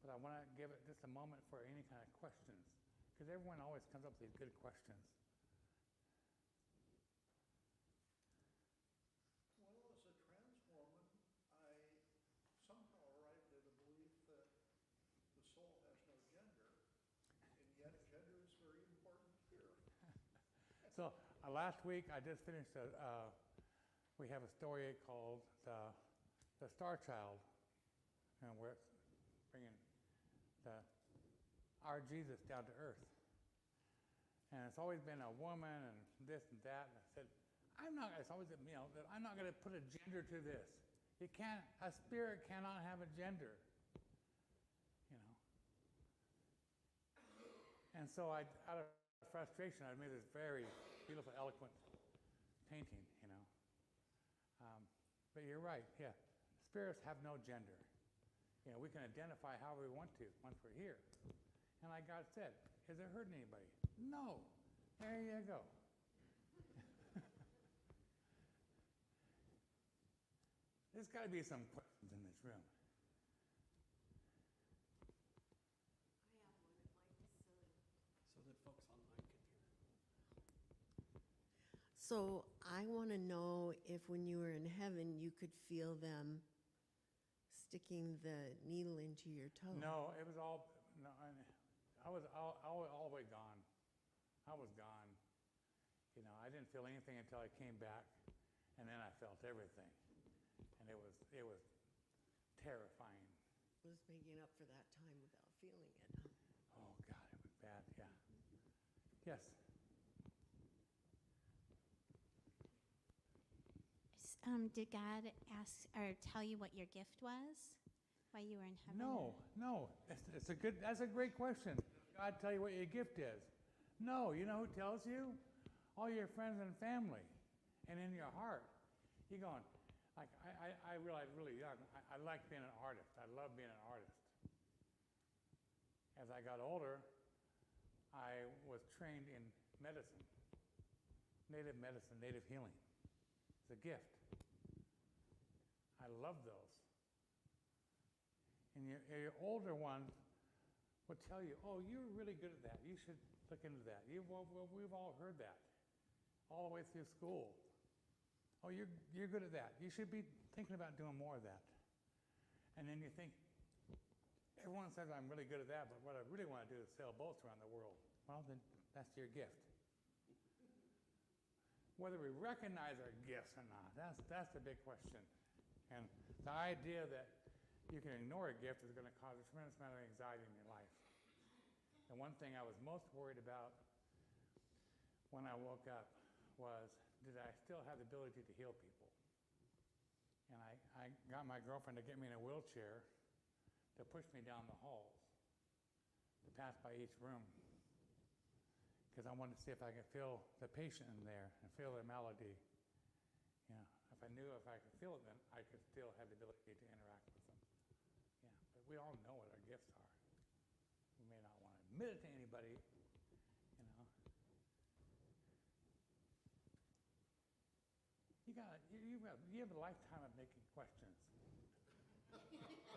But I want to give it just a moment for any kind of questions, because everyone always comes up with these good questions. Well, as a trans woman, I somehow arrived at a belief that the soul has no gender, and yet gender is very important here. So last week I just finished we have a story called the Star Child, and we're bringing our Jesus down to earth. And it's always been a woman and this and that. And I said, it's always, you know, that I'm not going to put a gender to this. A spirit cannot have a gender, you know. And so out of frustration, I made this very beautiful, eloquent painting, you know. But you're right, yeah. Spirits have no gender. You know, we can identify however we want to once we're here. And like God said, is it hurting anybody? No. There you go. There's got to be some questions in this room. So that folks online can hear. So I want to know if when you were in heaven, you could feel them sticking the needle into your toe. No, it was all, no, I was all the way gone. I was gone. You know, I didn't feel anything until I came back, and then I felt everything. And it was terrifying. Was making up for that time without feeling it. Oh, God, it was bad, yeah. Yes. Did God ask or tell you what your gift was while you were in heaven? No. That's a great question. Does God tell you what your gift is? No. You know who tells you? All your friends and family, and in your heart. You're going, like, I realized really young, I like being an artist. I love being an artist. As I got older, I was trained in medicine, native healing. It's a gift. I love those. And your older ones will tell you, oh, you're really good at that. You should look into that. We've all heard that all the way through school. Oh, you're good at that. You should be thinking about doing more of that. And then you think, everyone says I'm really good at that, but what I really want to do is sail boats around the world. Well, then that's your gift. Whether we recognize our gifts or not, that's the big question. And the idea that you can ignore a gift is going to cause a tremendous amount of anxiety in your life. The one thing I was most worried about when I woke up was, did I still have the ability to heal people? And I got my girlfriend to get me in a wheelchair to push me down the halls, to pass by each room, because I wanted to see if I could feel the patient in there and feel their malady. You know, if I knew if I could feel it, then I could still have the ability to interact with them. Yeah, but we all know what our gifts are. We may not want to admit it to anybody, you know. You have a lifetime of making questions. It's awfully nice to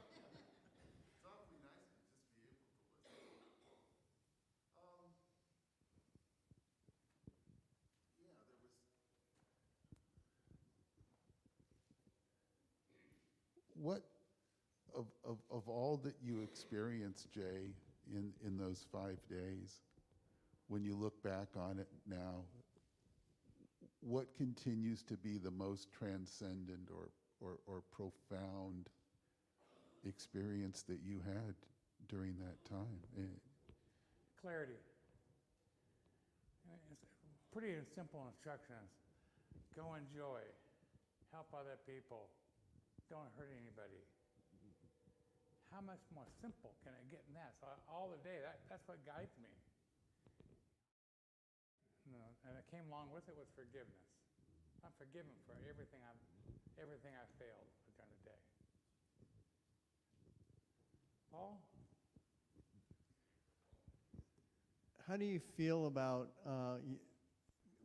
just be able to listen. Yeah, there was. What of all that you experienced, Jay, in those 5 days, when you look back on it now, what continues to be the most transcendent or profound experience that you had during that time? Clarity. pretty simple instructions. Go enjoy, help other people, don't hurt anybody. How much more simple can it get than that? So all the day, that's what guides me. You know, and it came along with it was forgiveness. I'm forgiven for everything I failed during the day. Paul? How do you feel about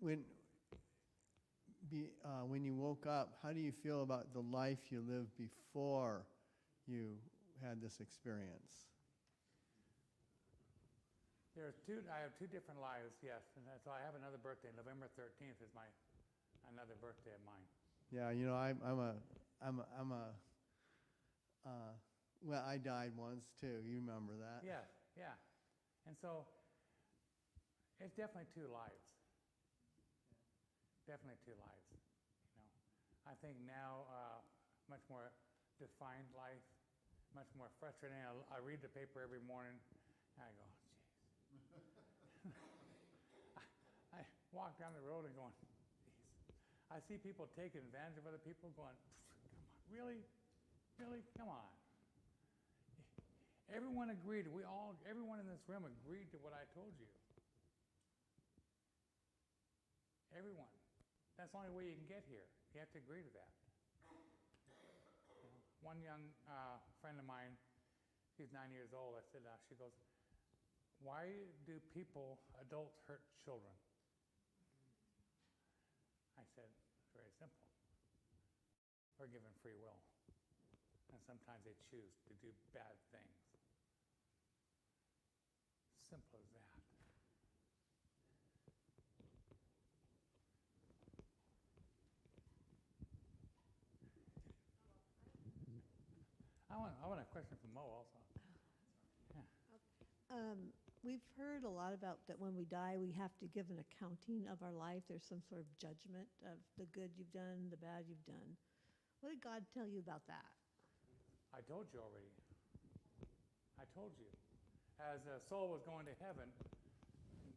when you woke up? How do you feel about the life you lived before you had this experience? I have two different lives, yes, and so I have another birthday. November 13th is another birthday of mine. Yeah, you know, well, I died once too. You remember that? Yeah, yeah, and so it's definitely two lives. Definitely two lives. You know, I think now much more defined life, much more frustrating. I read the paper every morning, and I go, geez. I walk down the road and going, geez. I see people taking advantage of other people, going, come on, really, come on. Everyone agreed. Everyone in this room agreed to what I told you. Everyone. That's the only way you can get here. You have to agree to that. You know, one young friend of mine, she's 9 years old. I said, she goes, why do adults hurt children? I said, it's very simple. We're given free will. And sometimes they choose to do bad things. Simple as that. I want a question from Mo also. Yeah. We've heard a lot about that when we die, we have to give an accounting of our life. There's some sort of judgment of the good you've done, the bad you've done. What did God tell you about that? I told you already. I told you. As a soul was going to heaven,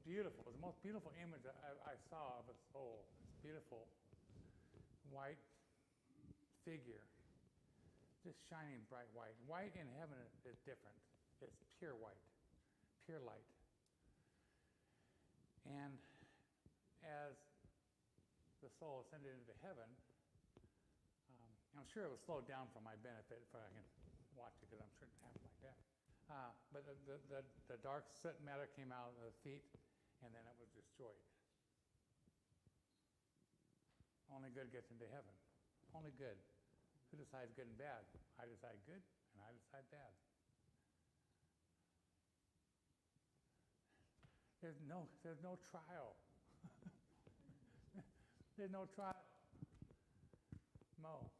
beautiful. It was the most beautiful image I saw of a soul. This beautiful white figure, just shining bright white. White in heaven is different. It's pure white, pure light. And as the soul ascended into heaven, I'm sure it was slowed down for my benefit if I can watch it, because I'm sure it happened like that. But the dark soot matter came out of the feet, and then it was destroyed. Only good gets into heaven. Only good. Who decides good and bad? I decide good, and I decide bad. There's no trial. There's no trial. Mo.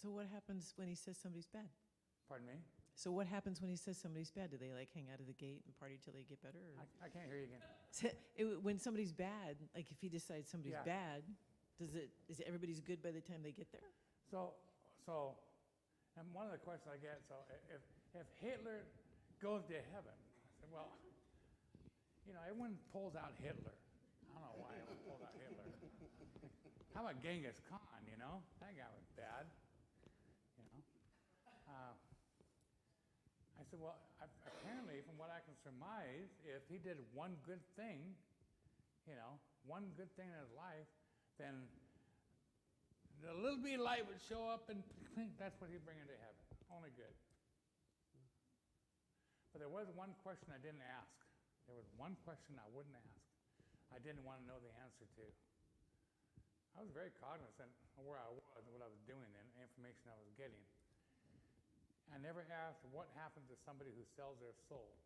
So what happens when he says somebody's bad? Pardon me? So what happens when he says somebody's bad? Do they like hang out of the gate and party till they get better? Or? I can't hear you again. When somebody's bad, like if he decides somebody's bad, is everybody's good by the time they get there? So, and one of the questions I get, so if Hitler goes to heaven, I said, well, you know, everyone pulls out Hitler. I don't know why everyone pulls out Hitler. How about Genghis Khan, you know? That guy was bad. You know? I said, well, apparently, from what I can surmise, if he did one good thing, you know, one good thing in his life, then the little bit of light would show up, and that's what he'd bring into heaven. Only good. But there was one question I didn't ask. There was one question I wouldn't ask. I didn't want to know the answer to. I was very cognizant of where I was and what I was doing and the information I was getting. I never asked what happens to somebody who sells their soul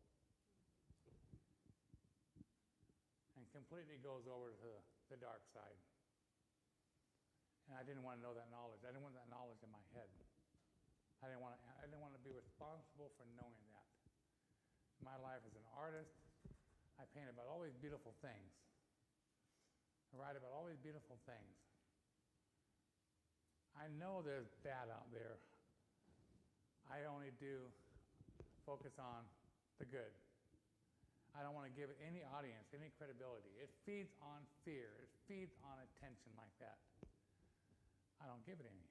and completely goes over to the dark side. And I didn't want to know that knowledge. I didn't want that knowledge in my head. I didn't want to be responsible for knowing that. My life as an artist, I paint about all these beautiful things. I write about all these beautiful things. I know there's bad out there. I only do focus on the good. I don't want to give it any audience, any credibility. It feeds on fear. It feeds on attention like that. I don't give it any.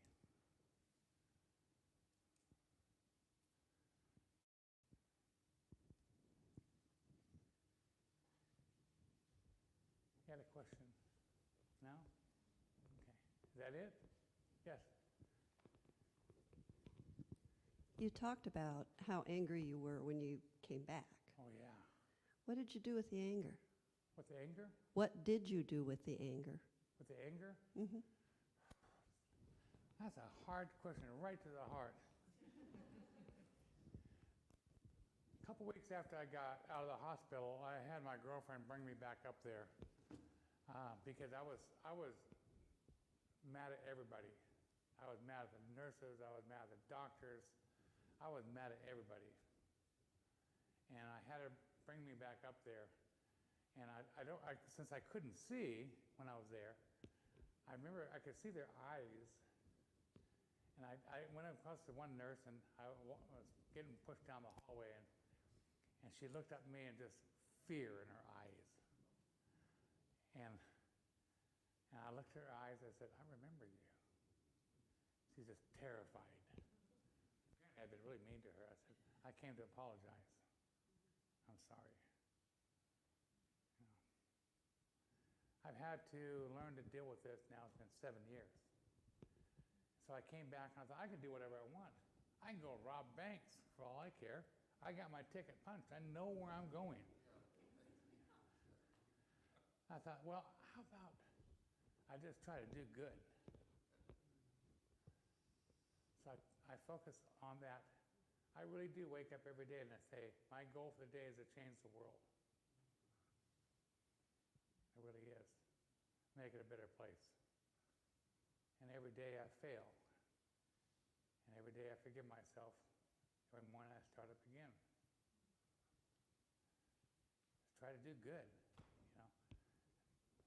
You had a question? No? Okay. Is that it? Yes. You talked about how angry you were when you came back. Oh, yeah. What did you do with the anger? With the anger? What did you do with the anger? With the anger? Mm-hmm. That's a hard question, right to the heart. A couple weeks after I got out of the hospital, I had my girlfriend bring me back up there because I was mad at everybody. I was mad at the nurses. I was mad at the doctors. I was mad at everybody. And I had her bring me back up there. And since I couldn't see when I was there, I remember I could see their eyes. And I went across to one nurse, and I was getting pushed down the hallway, and she looked at me and just fear in her eyes. And I looked at her eyes, I said, I remember you. She's just terrified. Apparently I'd been really mean to her. I said, I came to apologize. I'm sorry. You know. I've had to learn to deal with this now. It's been 7 years. So I came back and I thought, I can do whatever I want. I can go rob banks for all I care. I got my ticket punched. I know where I'm going. I thought, well, how about I just try to do good? So I focus on that. I really do wake up every day and I say, my goal for the day is to change the world. It really is. Make it a better place. And every day I fail. And every day I forgive myself. Every morning I start up again. Just try to do good, you know.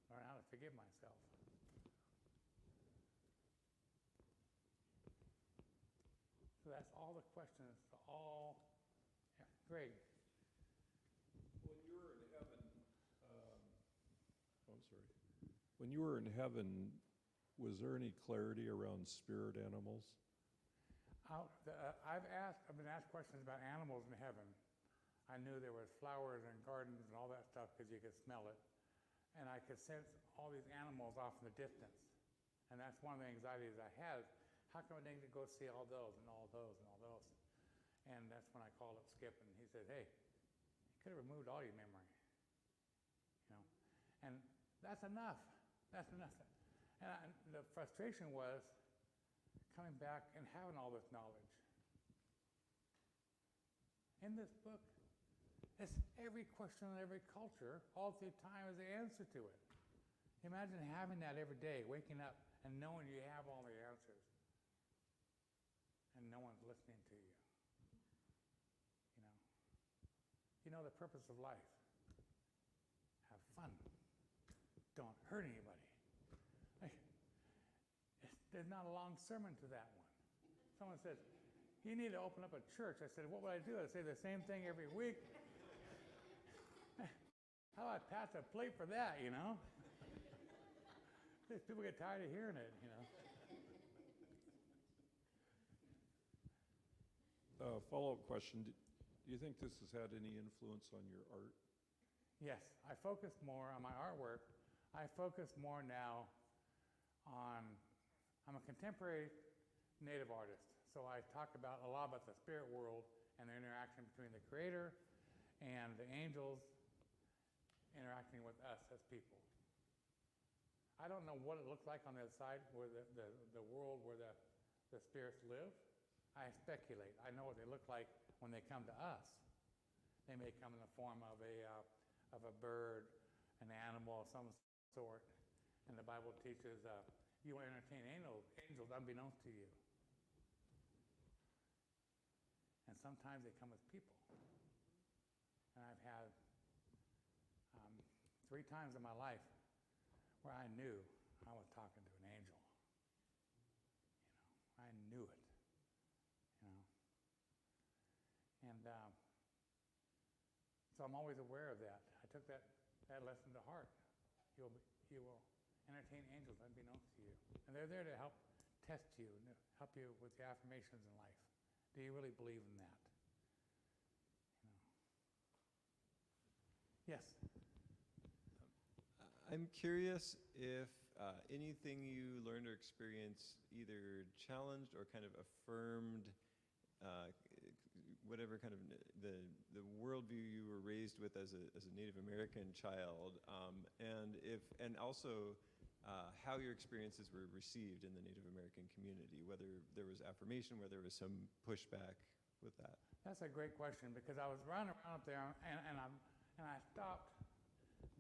Learn how to forgive myself. So that's all the questions, all. Yeah, Greg. When you were in heaven, I'm sorry. When you were in heaven, was there any clarity around spirit animals? I've been asked questions about animals in heaven. I knew there was flowers and gardens and all that stuff because you could smell it. And I could sense all these animals off in the distance. And that's one of the anxieties I had. How come I didn't go see all those and all those and all those? And that's when I called up Skip and he said, hey, you could have removed all your memory. You know? And that's enough. That's enough. And the frustration was coming back and having all this knowledge. In this book, it's every question in every culture, all through time is the answer to it. Imagine having that every day, waking up and knowing you have all the answers. And no one's listening to you. You know the purpose of life. Have fun. Don't hurt anybody. There's not a long sermon to that one. Someone says, you need to open up a church. I said, what would I do? I'd say the same thing every week. How do I pass a plate for that, you know? People get tired of hearing it, you know. Follow-up question. Do you think this has had any influence on your art? Yes. I focus more on my artwork. I focus more now on, I'm a contemporary native artist. So I talk a lot about the spirit world and the interaction between the creator and the angels interacting with us as people. I don't know what it looks like on the other side, where the world where the spirits live. I speculate. I know what they look like when they come to us. They may come in the form of a bird, an animal of some sort. And the Bible teaches you will entertain angels unbeknownst to you. And sometimes they come as people. And I've had 3 times in my life where I knew I was talking to an angel. I knew it. And So I'm always aware of that. I took that lesson to heart. You will entertain angels unbeknownst to you. And they're there to help test you and help you with your affirmations in life. Do you really believe in that? You know. Yes? I'm curious if anything you learned or experienced either challenged or kind of affirmed whatever kind of the worldview you were raised with as a Native American child, and also how your experiences were received in the Native American community, whether there was affirmation, whether there was some pushback with that. That's a great question, because I was running around up there and I stopped.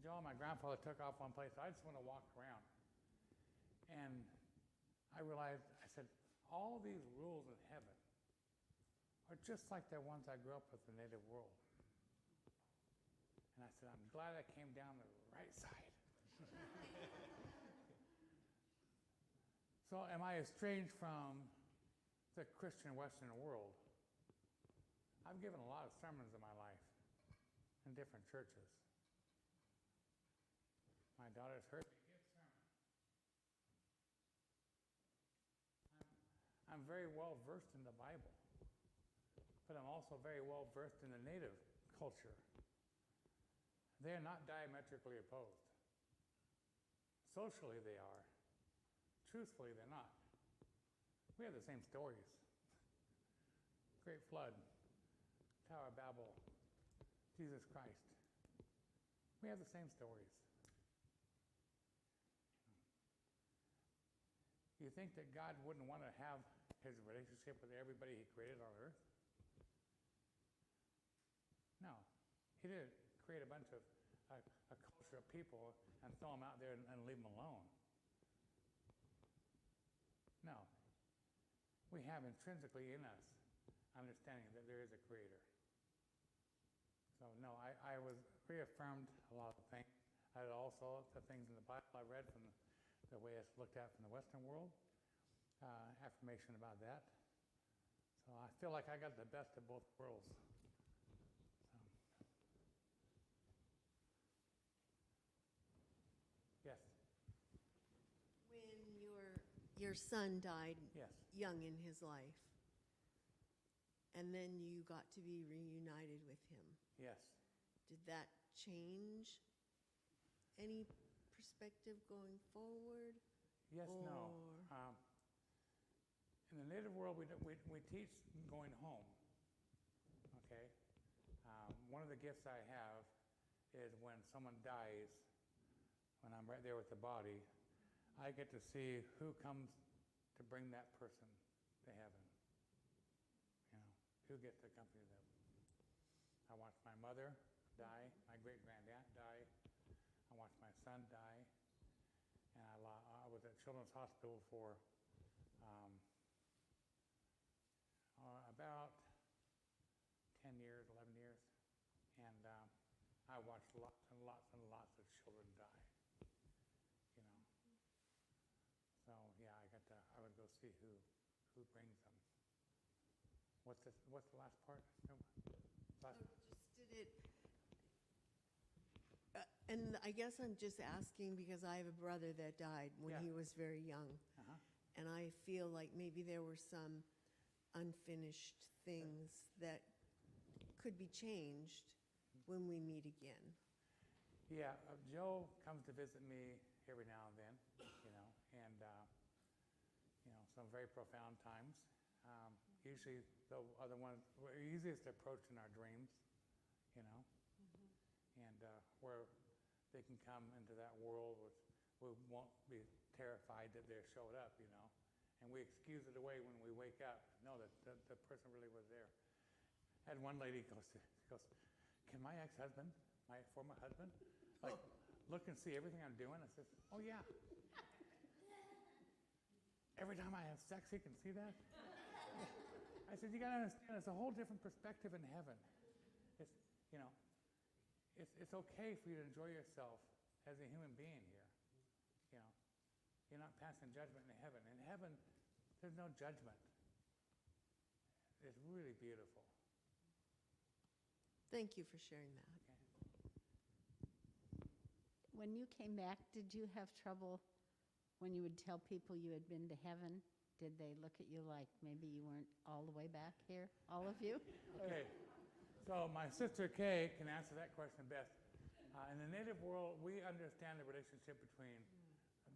Joe and my grandfather took off one place. I just want to walk around. And I realized, I said, all these rules in heaven are just like the ones I grew up with in the native world. And I said, I'm glad I came down the right side. So am I estranged from the Christian Western world? I've given a lot of sermons in my life in different churches. My daughter's heard me give sermons. I'm very well versed in the Bible, but I'm also very well versed in the native culture. They're not diametrically opposed. Socially they are. Truthfully they're not. We have the same stories. Great Flood, Tower of Babel, Jesus Christ. We have the same stories. You think that God wouldn't want to have his relationship with everybody he created on earth? No. He didn't create a bunch of a culture of people and throw them out there and leave them alone. No. We have intrinsically in us understanding that there is a creator. So no, I was reaffirmed a lot of things. I also, the things in the Bible I read from the way it's looked at from the Western world, affirmation about that. So I feel like I got the best of both worlds. So. Yes. When your son died Yes. young in his life, and then you got to be reunited with him, Yes. did that change any perspective going forward? Yes, no. In the native world, we teach going home. Okay. One of the gifts I have is when someone dies, when I'm right there with the body, I get to see who comes to bring that person to heaven. You know, who gets to accompany them. I watched my mother die, my great-granddad die. I watched my son die. And I was at Children's Hospital for about 10 years, 11 years. And I watched lots and lots and lots of children die, you know. So yeah, I would go see who brings them. What's the last part? Did it? And I guess I'm just asking because I have a brother that died when he was very young. Uh-huh. And I feel like maybe there were some unfinished things that could be changed when we meet again. Yeah, Joe comes to visit me every now and then, you know, and some very profound times. Usually the other ones, we're easiest to approach in our dreams, you know, and where they can come into that world which we won't be terrified that they showed up, you know, and we excuse it away when we wake up. No, that the person really was there. I had one lady goes, can my ex-husband, my former husband, like look and see everything I'm doing? I said, oh yeah. Every time I have sex, he can see that. I said, you gotta understand, it's a whole different perspective in heaven. It's, you know, it's okay for you to enjoy yourself as a human being here. You know, you're not passing judgment in heaven. In heaven, there's no judgment. It's really beautiful. Thank you for sharing that. When you came back, did you have trouble when you would tell people you had been to heaven? Did they look at you like maybe you weren't all the way back here, all of you? Okay, so my sister Kay can answer that question best. In the native world, we understand the relationship between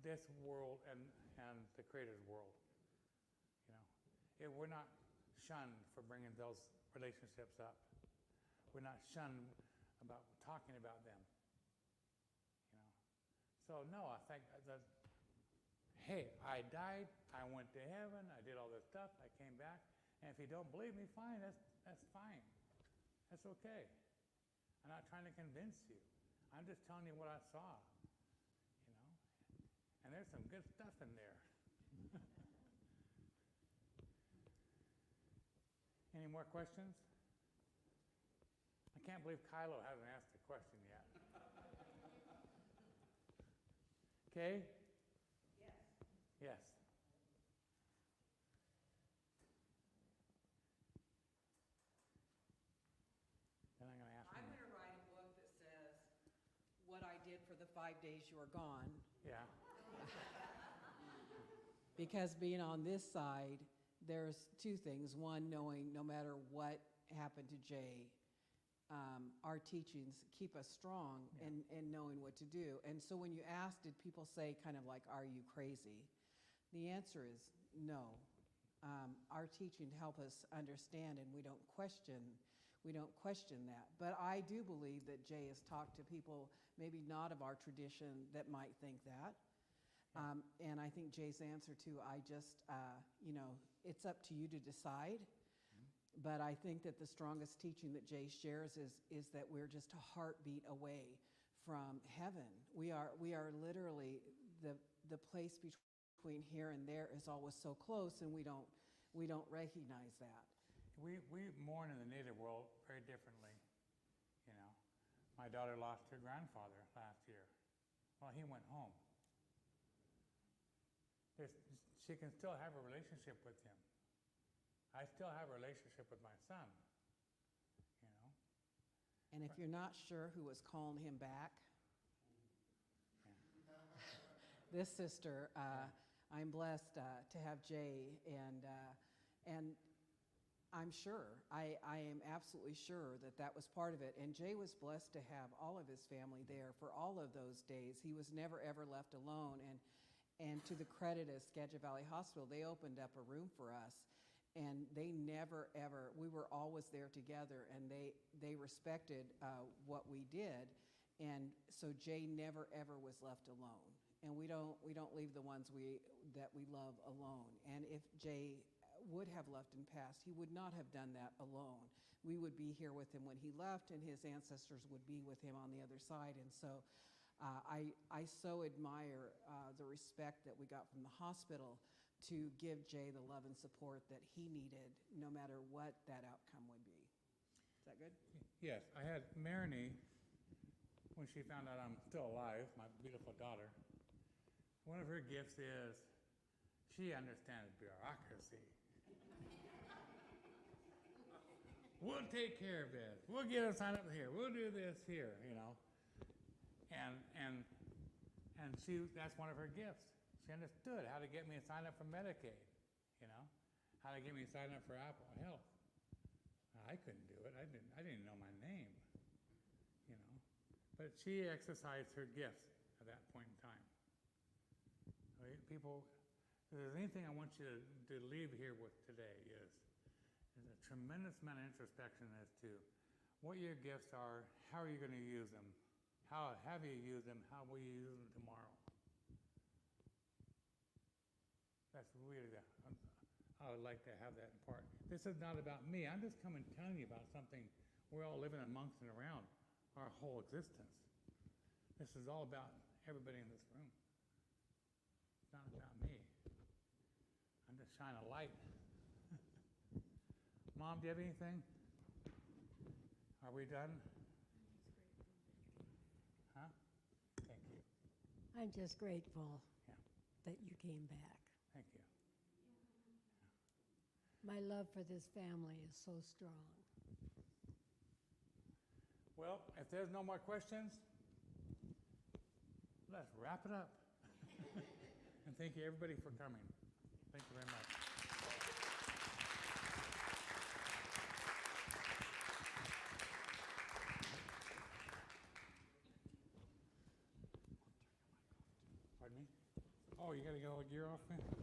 this world and the Creator's world. You know, we're not shunned for bringing those relationships up. We're not shunned about talking about them. You know, so no, I think that. Hey, I died, I went to heaven, I did all this stuff, I came back, and if you don't believe me, fine, that's fine. That's okay. I'm not trying to convince you. I'm just telling you what I saw, you know? And there's some good stuff in there. Any more questions? I can't believe Kylo hasn't asked a question yet. Okay? Yes. Then I'm going to ask I'm you. going to write a book that says what I did for the 5 days you were gone. Yeah. Because being on this side, there's two things. One, knowing no matter what happened to Jay, our teachings keep us strong in knowing what to do. And so when you ask, did people say kind of like, are you crazy? The answer is no. Our teaching help us understand, and we don't question that. But I do believe that Jay has talked to people, maybe not of our tradition, that might think that. And I think Jay's answer to, it's up to you to decide. But I think that the strongest teaching that Jay shares is that we're just a heartbeat away from heaven. We are literally the place between here and there is always so close, and we don't recognize that. We mourn in the native world very differently. You know, my daughter lost her grandfather last year. Well, he went home. She can still have a relationship with him. I still have a relationship with my son. You know. And if you're not sure who was calling him back, this sister, I'm blessed to have Jay, and I'm sure, I am absolutely sure that was part of it. And Jay was blessed to have all of his family there for all of those days. He was never, ever left alone. And to the credit of Skagit Valley Hospital, they opened up a room for us. And they never, ever, we were always there together, and they respected what we did. And so Jay never, ever was left alone. And we don't leave the ones that we love alone. And if Jay would have left and passed, he would not have done that alone. We would be here with him when he left, and his ancestors would be with him on the other side. And so I so admire the respect that we got from the hospital to give Jay the love and support that he needed, no matter what that outcome would be. Is that good? Yes, I had Marini, when she found out I'm still alive, my beautiful daughter, one of her gifts is she understands bureaucracy. We'll take care of this. We'll get a sign up here. We'll do this here, you know. And that's one of her gifts. She understood how to get me to sign up for Medicaid, you know, how to get me to sign up for Apple Health. I couldn't do it. I didn't know my name, you know. But she exercised her gifts at that point in time. People, if there's anything I want you to leave here with today is a tremendous amount of introspection as to what your gifts are, how are you going to use them, how have you used them, how will you use them tomorrow. That's really I would like to have that in part. This is not about me. I'm just coming telling you about something we're all living amongst and around our whole existence. This is all about everybody in this room. It's not about me. I'm just shining a light. Mom, do you have anything? Are we done? Huh? Thank you. I'm just grateful that you came back. Thank you. My love for this family is so strong. Well, if there's no more questions, let's wrap it up. And thank you, everybody, for coming. Thank you very much. Pardon me? Oh, you got to get all the gear off me?